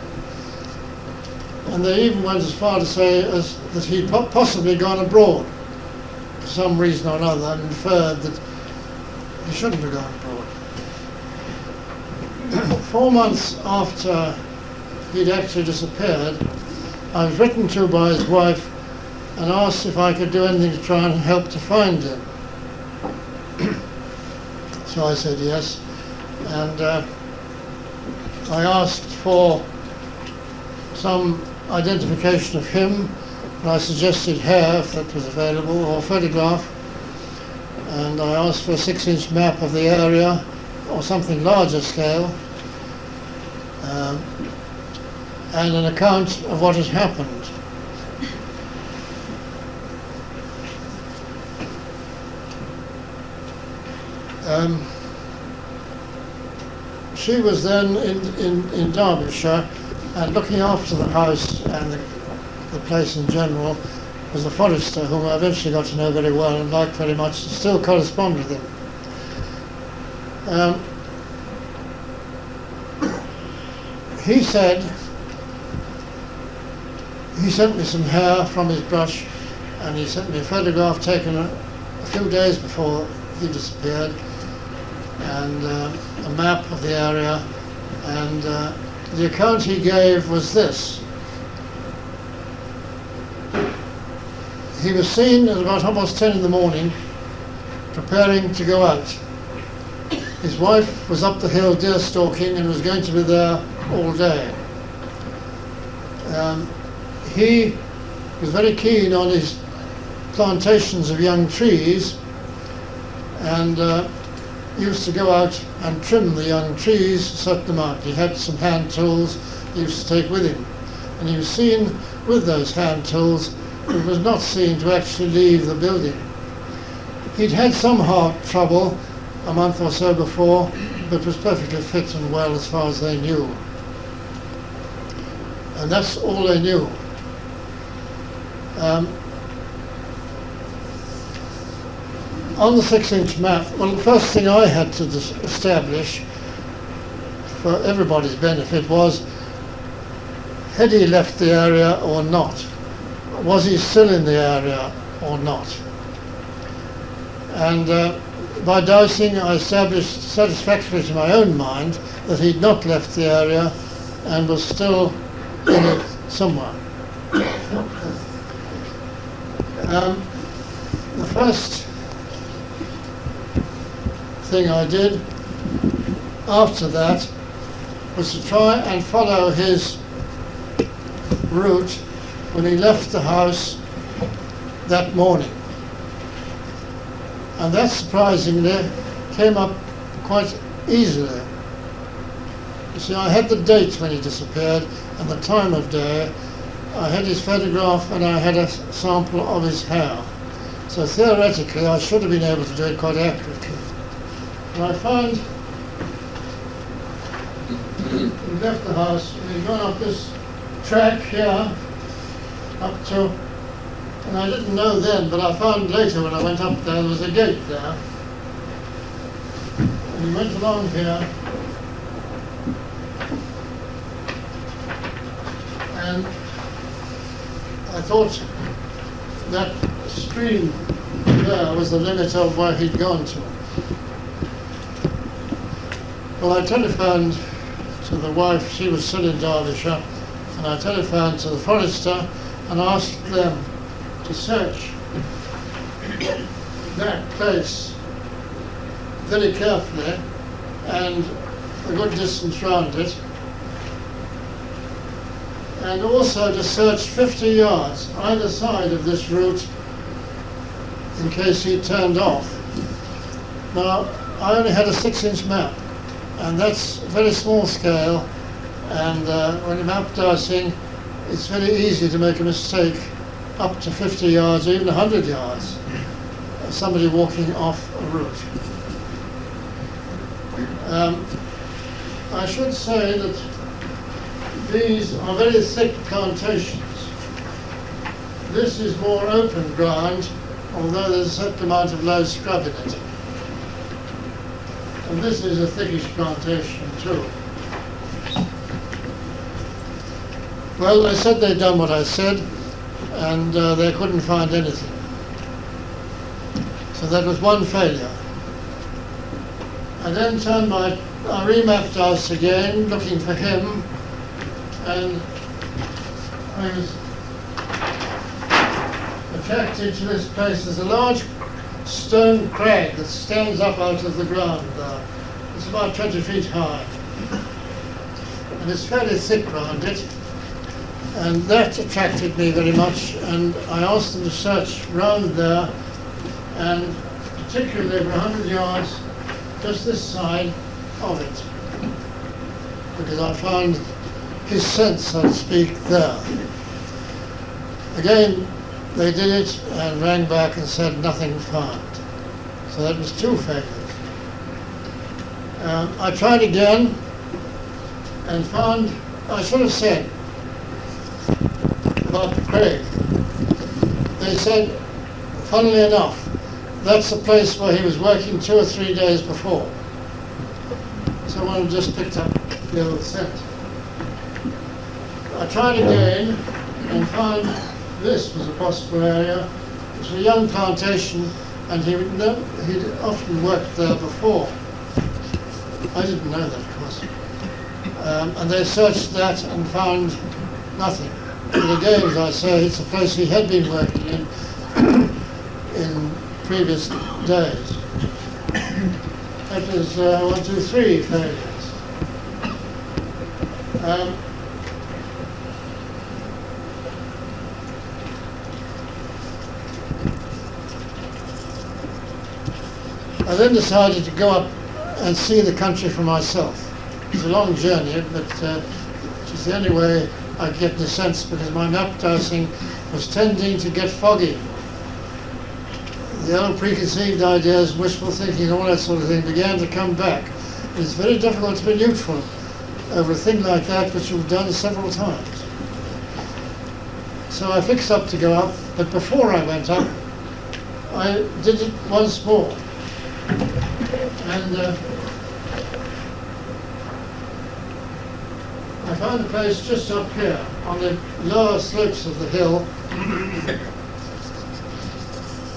Speaker 1: and they even went as far to say that he'd possibly gone abroad for some reason or another, and inferred that he shouldn't have gone abroad. 4 months after he'd actually disappeared, I was written to by his wife and asked if I could do anything to try and help to find him. So I said yes. And I asked for some identification of him, and I suggested hair, if that was available, or photograph. And I asked for a 6-inch map of the area, or something larger scale, and an account of what had happened. She was then in Derbyshire, and looking after the house and the place in general was a forester whom I eventually got to know very well and liked very much, still correspond with him. He said, he sent me some hair from his brush, and he sent me a photograph taken a few days before he disappeared, and a map of the area, and the account he gave was this. He was seen at about almost 10 in the morning preparing to go out. His wife was up the hill deer stalking and was going to be there all day. He was very keen on his plantations of young trees, and used to go out and trim the young trees, set them out. He had some hand tools he used to take with him, and he was seen with those hand tools, but was not seen to actually leave the building. He'd had some heart trouble a month or so before, but was perfectly fit and well as far as they knew. And that's all they knew. On the 6-inch map, well, the first thing I had to establish for everybody's benefit was, had he left the area or not? Was he still in the area or not? And by dowsing, I established satisfactorily to my own mind that he'd not left the area and was still in it somewhere. The first thing I did after that was to try and follow his route when he left the house that morning. And that surprisingly came up quite easily. You see, I had the date when he disappeared and the time of day. I had his photograph and I had a sample of his hair. So theoretically I should have been able to do it quite accurately. And I found he left the house and he'd gone up this track here up to, and I didn't know then, but I found later when I went up there was a gate there. And he went along here, and I thought that stream there was the limit of where he'd gone to. Well, I telephoned to the wife, she was still in Derbyshire, and I telephoned to the forester and asked them to search that place very carefully and a good distance round it, and also to search 50 yards either side of this route in case he turned off. Now, I only had a 6-inch map, and that's a very small scale, and when you map dowsing, it's very easy to make a mistake up to 50 yards or even 100 yards of somebody walking off a route. I should say that these are very thick plantations. This is more open ground, although there's a certain amount of low scrub in it. And this is a thickish plantation too. Well, they said they'd done what I said, and they couldn't find anything. So that was one failure. I then I remapped us again, looking for him, and I was attracted to this place. There's a large stone crag that stands up out of the ground there. It's about 20 feet high, and it's fairly thick round it, and that attracted me very much, and I asked them to search round there, and particularly for 100 yards just this side of it, because I found his scent, so to speak, there. Again, they did it and rang back and said nothing found. So that was 2 failures. I tried again and found, I should have said about the crag. They said, funnily enough, that's the place where he was working 2 or 3 days before. So one just picked up the old scent. I tried again and found this was a possible area. It was a young plantation and he'd often worked there before. I didn't know that, of course. And they searched that and found nothing. But again, as I say, it's a place he had been working in previous days. That was 1, 2, 3 failures. I then decided to go up and see the country for myself. It was a long journey, but it was the only way I'd get the sense, because my map dowsing was tending to get foggy. The old preconceived ideas, wishful thinking, all that sort of thing began to come back. It's very difficult to be neutral over a thing like that which you've done several times. So I fixed up to go up, but before I went up, I did it once more. And I found a place just up here on the lower slopes of the hill,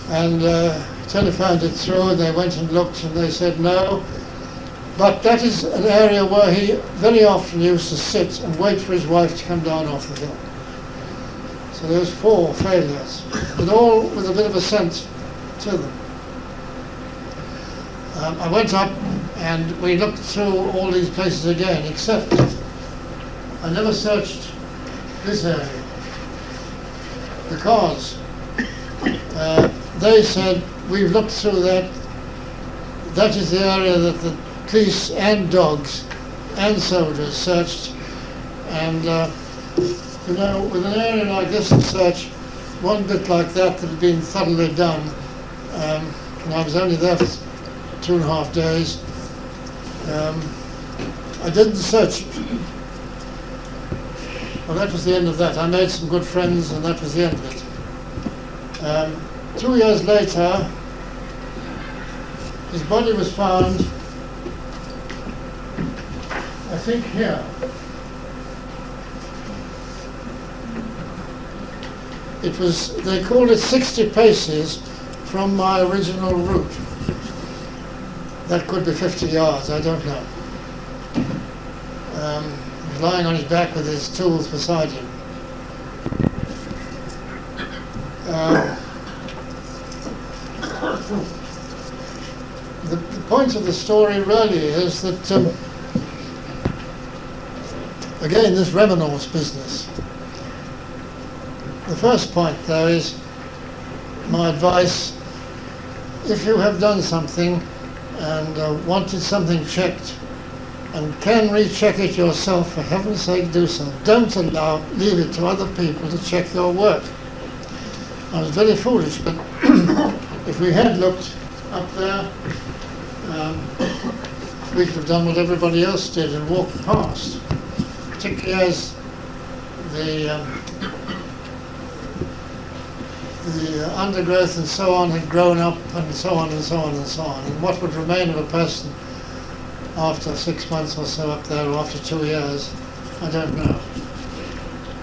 Speaker 1: and telephoned it through, and they went and looked, and they said no, but that is an area where he very often used to sit and wait for his wife to come down off the hill. So there's 4 failures, but all with a bit of a scent to them. I went up and we looked through all these places again, except I never searched this area, because they said, we've looked through that, that is the area that the police and dogs and soldiers searched, and you know, with an area like this to search, one bit like that had been thoroughly done, and I was only there for 2.5 days. I didn't search it. Well, that was the end of that. I made some good friends, and that was the end of it. 2 years later, his body was found, I think here. It was, they called it 60 paces from my original route. That could be 50 yards, I don't know. He was lying on his back with his tools beside him. The point of the story really is that, again, this Revenant's business. The first point, though, is my advice: if you have done something and wanted something checked and can recheck it yourself, for heaven's sake do so. Don't leave it to other people to check your work. I was very foolish, but if we had looked up there, we could have done what everybody else did and walked past, particularly as the undergrowth and so on had grown up, and so on and so on and so on. And what would remain of a person after 6 months or so up there, or after 2 years, I don't know.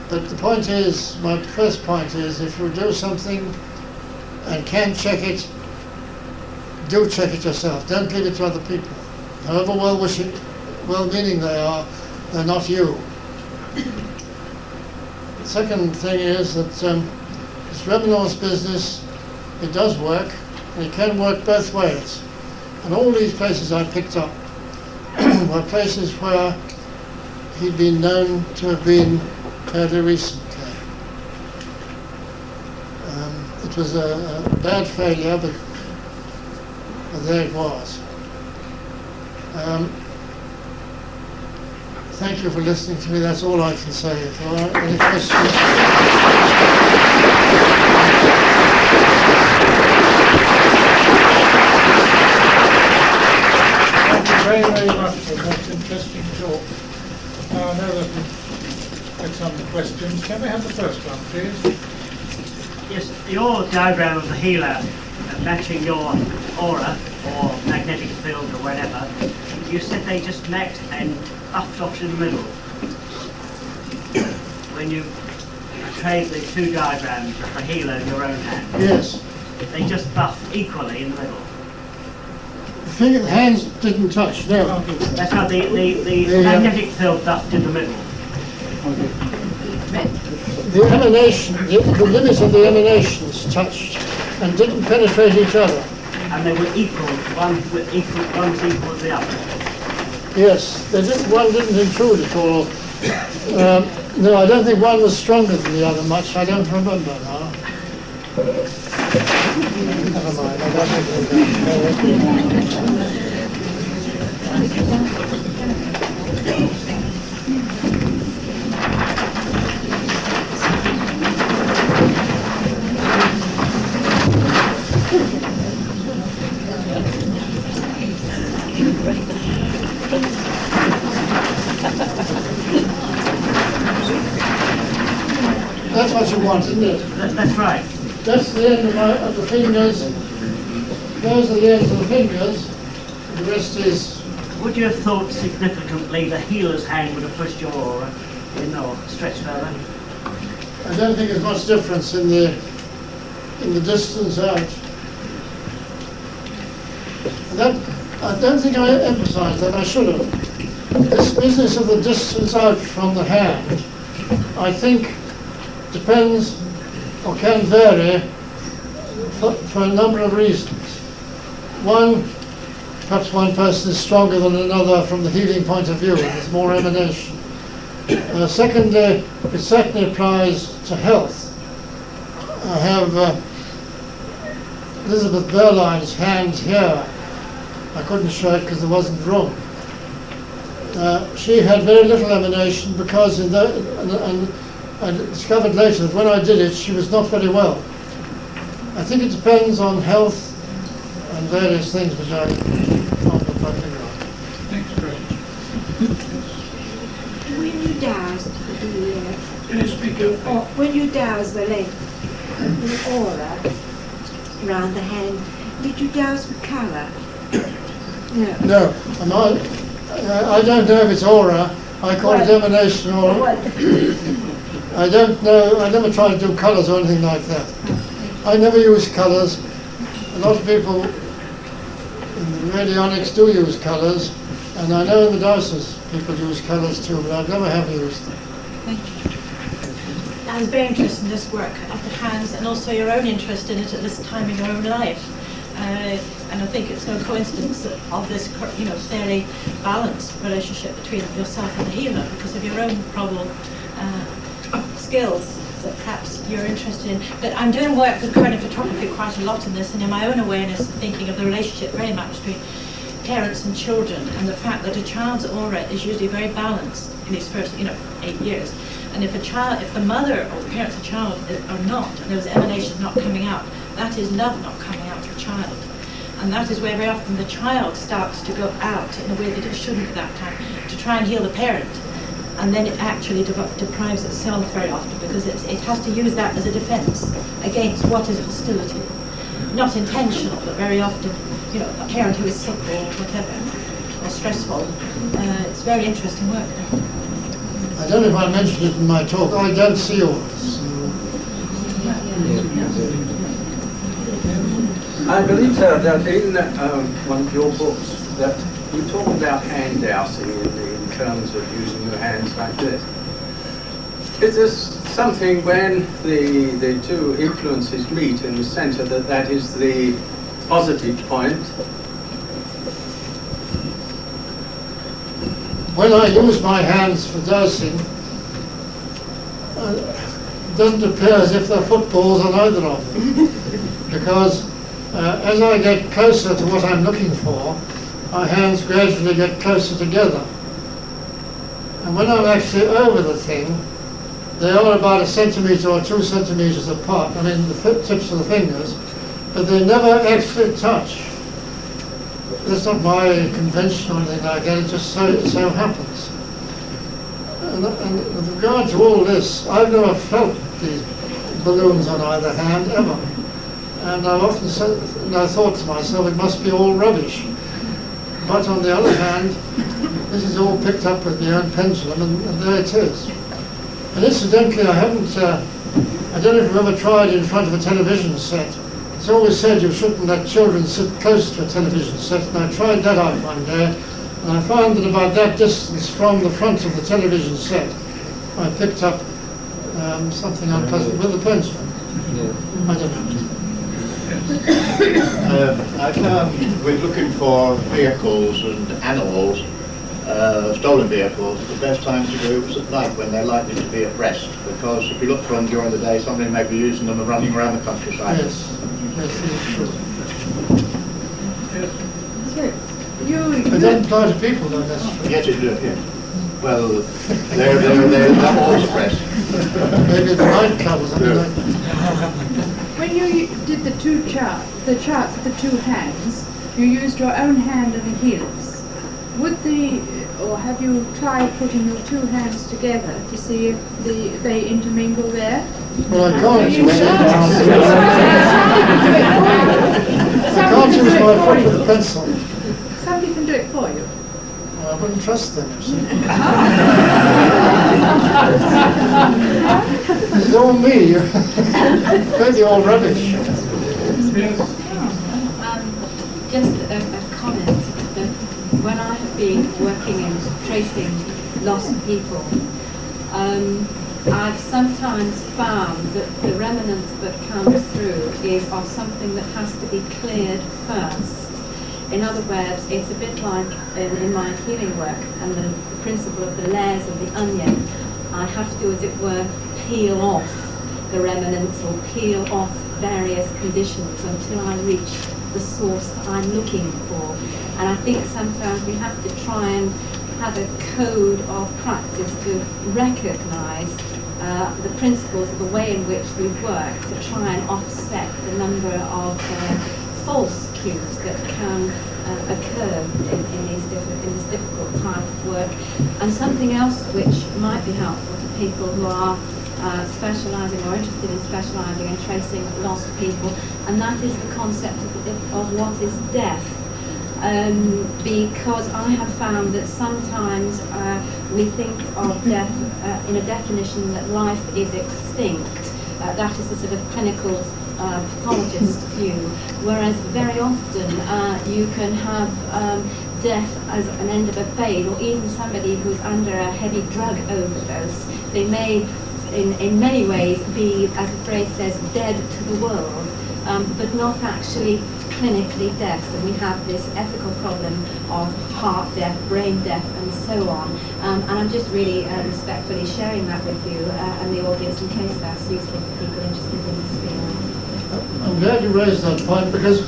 Speaker 1: But the point is, my first point is, if you do something and can check it, do check it yourself. Don't leave it to other people. However well-wishing, well-meaning they are, they're not you. The second thing is that this Revenant's business, it does work, and it can work both ways. And all these places I picked up were places where he'd been known to have been fairly recently. It was a bad failure, but there it was. Thank you for listening to me. That's all I can say. If there are any questions.
Speaker 2: Thank you very, very much for that interesting talk. Now I know that we've had some questions. Can we have the first one, please?
Speaker 3: Yes, your diagram of the healer matching your aura or magnetic field or whatever, you said they just met and buffed off in the middle. When you portrayed the two diagrams of the healer in your own hand.
Speaker 1: Yes.
Speaker 3: they just buff equally in the middle.
Speaker 1: The hands didn't touch, no.
Speaker 3: That's how the magnetic field buffed in the middle.
Speaker 1: The emanation, the limit of the emanations touched and didn't penetrate each other.
Speaker 3: And they were equal, one's equal to the other.
Speaker 1: Yes, one didn't intrude at all. No, I don't think one was stronger than the other much. I don't remember now. Never mind, I don't That's what you want, isn't it?
Speaker 3: That's right.
Speaker 1: That's the end of the fingers. Those are the ends of the fingers. The rest is...
Speaker 3: Would you have thought significantly the healer's hand would have pushed your aura in or stretched further?
Speaker 1: I don't think there's much difference in the distance out. I don't think I emphasised that. I should have. This business of the distance out from the hand, I think, depends or can vary for a number of reasons. One, perhaps one person is stronger than another from the healing point of view, there's more emanation. Secondly, it certainly applies to health. I have Elizabeth Berline's hand here. I couldn't show it because there wasn't room. She had very little emanation because and I discovered later that when I did it, she was not very well. I think it depends on health and various things which I can't put my finger on.
Speaker 2: Next question.
Speaker 4: When you douse
Speaker 2: Can you speak up?
Speaker 4: when you douse the length, the aura around the hand, did you douse with colour? No.
Speaker 1: No, I don't know if it's aura. I call it emanation or... I don't know, I never try to do colours or anything like that. I never use colours. A lot of people in the radionics do use colours, and I know in the dowsers people use colours too, but I've never have used them.
Speaker 5: Thank you. I was very interested in this work of the hands and also your own interest in it at this time in your own life. And I think it's no coincidence that of this, fairly balanced relationship between yourself and the healer because of your own probable skills that perhaps you're interested in. But I'm doing work with current photography quite a lot in this, and in my own awareness, thinking of the relationship very much between parents and children, and the fact that a child's aura is usually very balanced in his first, 8 years. And if the mother or the parents of the child are not, and there's emanations not coming out, that is love not coming out to the child. And that is where very often the child starts to go out in a way that it shouldn't at that time, to try and heal the parent. And then it actually deprives itself very often because it has to use that as a defense against what is hostility. Not intentional, but very often, a parent who is sick or whatever, or stressful. It's very interesting work.
Speaker 1: I don't know if I mentioned it in my talk. I don't see auras.
Speaker 6: I believe, sir, that in one of your books that you talk about hand dowsing in terms of using your hands like this. Is this something when the two influences meet in the center that is the positive point?
Speaker 1: When I use my hands for dowsing, it doesn't appear as if they're footballs on either of them. Because as I get closer to what I'm looking for, my hands gradually get closer together. And when I'm actually over the thing, they are about 1 centimetre or 2 centimetres apart, the tips of the fingers, but they never actually touch. That's not my convention or anything like that, it just so happens. And with regard to all this, I've never felt these balloons on either hand, ever. And I've often thought to myself, it must be all rubbish. But on the other hand, this is all picked up with my own pendulum, and there it is. And incidentally, I don't know if you've ever tried in front of a television set It's always said you shouldn't let children sit close to a television set, and I tried that out one day, and I found that about that distance from the front of the television set, I picked up something unpleasant with a pencil. I don't know.
Speaker 7: I found with looking for vehicles and animals, stolen vehicles, the best time to do it was at night when they're likely to be at rest, because if you look for them during the day, somebody may be using them and running around the countryside.
Speaker 1: Yes, yes, it's true. It doesn't apply to people though, that's true.
Speaker 7: Yes, it does, yes. Well, they're not always at rest.
Speaker 1: Maybe the nightclub or something like that.
Speaker 8: When you did the charts of the two hands, you used your own hand and the heels. Or have you tried putting your two hands together to see if they intermingle there?
Speaker 1: Well, I can't use my foot with a pencil.
Speaker 8: Somebody can do it for you.
Speaker 1: Well, I wouldn't trust them, you see. This is all me. Maybe all rubbish.
Speaker 9: Just a comment that when I have been working in tracing lost people, I've sometimes found that the remnants that come through is of something that has to be cleared first. In other words, it's a bit like in my healing work and the principle of the layers of the onion. I have to, as it were, peel off the remnants or peel off various conditions until I reach the source that I'm looking for. And I think sometimes we have to try and have a code of practice to recognise the principles of the way in which we work to try and offset the number of false cues that can occur in this difficult type of work. And something else which might be helpful to people who are specialising or interested in specialising in tracing lost people, and that is the concept of what is death. Because I have found that sometimes we think of death in a definition that life is extinct. That is the sort of clinical pathologist view, whereas very often you can have death as an end of a phase, or even somebody who's under a heavy drug overdose. They may, in many ways, be, as the phrase says, dead to the world, but not actually clinically deaf. And we have this ethical problem of heart death, brain death, and so on. And I'm just really respectfully sharing that with you and the audience in case that's useful for people interested in this field.
Speaker 1: I'm glad you raised that point because, to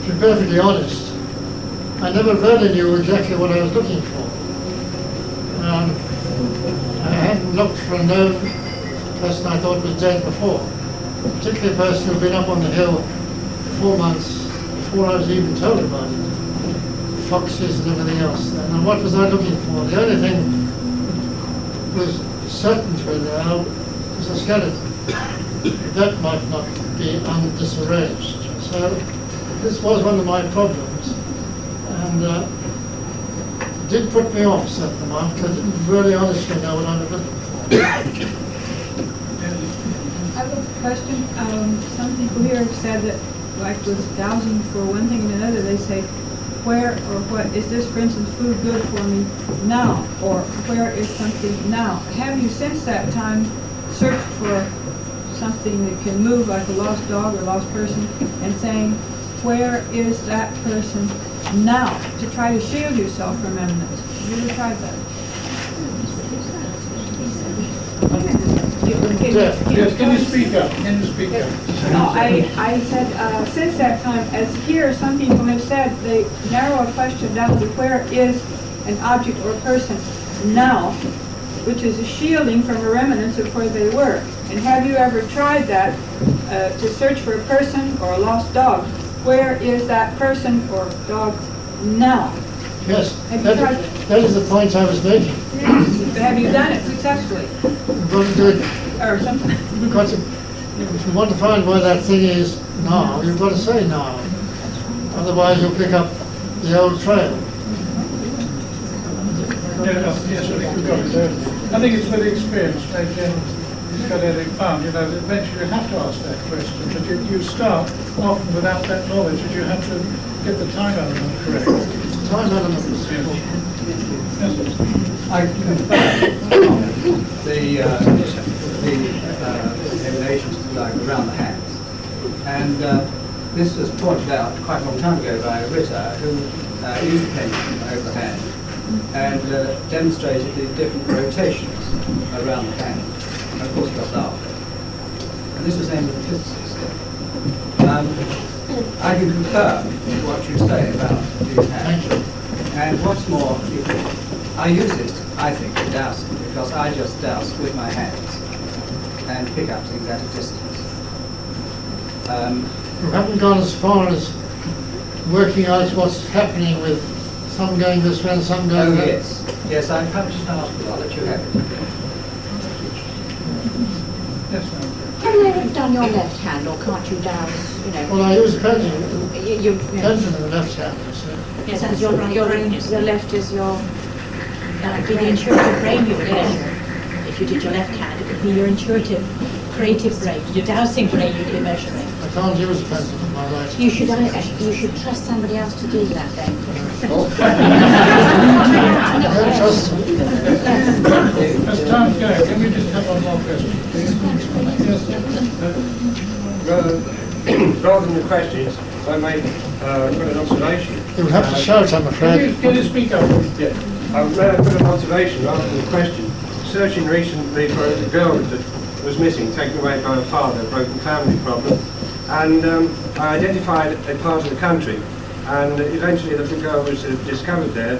Speaker 1: be perfectly honest, I never really knew exactly what I was looking for. I hadn't looked for a known person I thought was dead before, particularly a person who'd been up on the hill 4 months before I was even told about it. Foxes and everything else. And what was I looking for? The only thing that was certain to be there was a skeleton. That might not be disarranged. So this was one of my problems, and it did put me off a certain amount because I didn't really honestly know what I was looking for.
Speaker 8: I have a question. Some people here have said that, like with dowsing for one thing and another, they say, where or what is this, for instance, food good for me now? Or where is something now? Have you since that time searched for something that can move like a lost dog or lost person and saying, where is that person now? To try to shield yourself from remnants. Have you ever tried that?
Speaker 2: Yes, can you speak up? Can you speak up?
Speaker 8: No, I said, since that time, as here, some people have said, they narrow a question down to where is an object or person now, which is a shielding from a remnants of where they were. And have you ever tried that, to search for a person or a lost dog? Where is that person or dog now?
Speaker 1: Yes,
Speaker 8: Have you tried it?
Speaker 1: that is the point I was making.
Speaker 8: Have you done it successfully?
Speaker 1: You've got to do it.
Speaker 8: Or something?
Speaker 1: You've got to, if you want to find where that thing is now, you've got to say now. Otherwise, you'll pick up the old trail.
Speaker 2: Yes, I think we've got it there. I think it's with experience, Major-General. Scott-Elliot found, you know, that eventually you have to ask that question, but you start often without that knowledge, and you have to get the time element correct.
Speaker 1: Time element is simple.
Speaker 2: Yes, sir.
Speaker 6: I confirm the emanations like around the hands, and this was pointed out quite a long time ago by Ritter, who used a pendulum over the hand and demonstrated the different rotations around the hand, and of course got laughed at. And this was aimed at the physicist. I can confirm what you say about these hands. And what's more, I use it, I think, in dowsing, because I just douse with my hands and pick up things at a distance.
Speaker 1: You haven't gone as far as working out what's happening with some going this way and some going that.
Speaker 6: Yes. Yes, I'm just asked, I'll let you have it.
Speaker 2: Yes, ma'am.
Speaker 4: Have you ever done your left hand, or can't you douse, you know?
Speaker 1: Well, I use a pendulum.
Speaker 4: You
Speaker 1: Pendulum in the left hand, you see.
Speaker 4: yes, and your left is your...
Speaker 5: That would be the intuitive brain you would measure. If you did your left hand, it would be your intuitive, creative brain, your dowsing brain you'd be measuring.
Speaker 1: I can't use a pendulum in my right.
Speaker 4: You should trust somebody else to do that then.
Speaker 1: I don't trust them.
Speaker 2: As time's going, can we just have one more question, please? Yes, sir.
Speaker 10: Rather than the questions, I made an observation.
Speaker 1: You would have to shout, I'm afraid.
Speaker 2: Can you speak up?
Speaker 10: Yeah, I've put an observation rather than a question. Searching recently for a girl that was missing, taken away by her father, a broken family problem, and I identified a part of the country, and eventually the girl was discovered there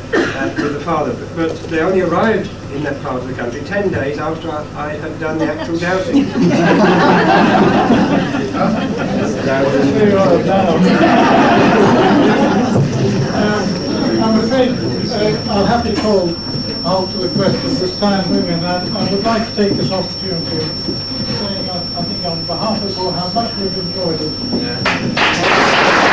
Speaker 10: with the father, but they only arrived in that part of the country 10 days after I had done the actual dowsing.
Speaker 2: I'm afraid I'll have to call halt to the questions as time moving, and I would like to take this opportunity of saying, I think on behalf of all, how much we've enjoyed it.
Speaker 10: Yeah.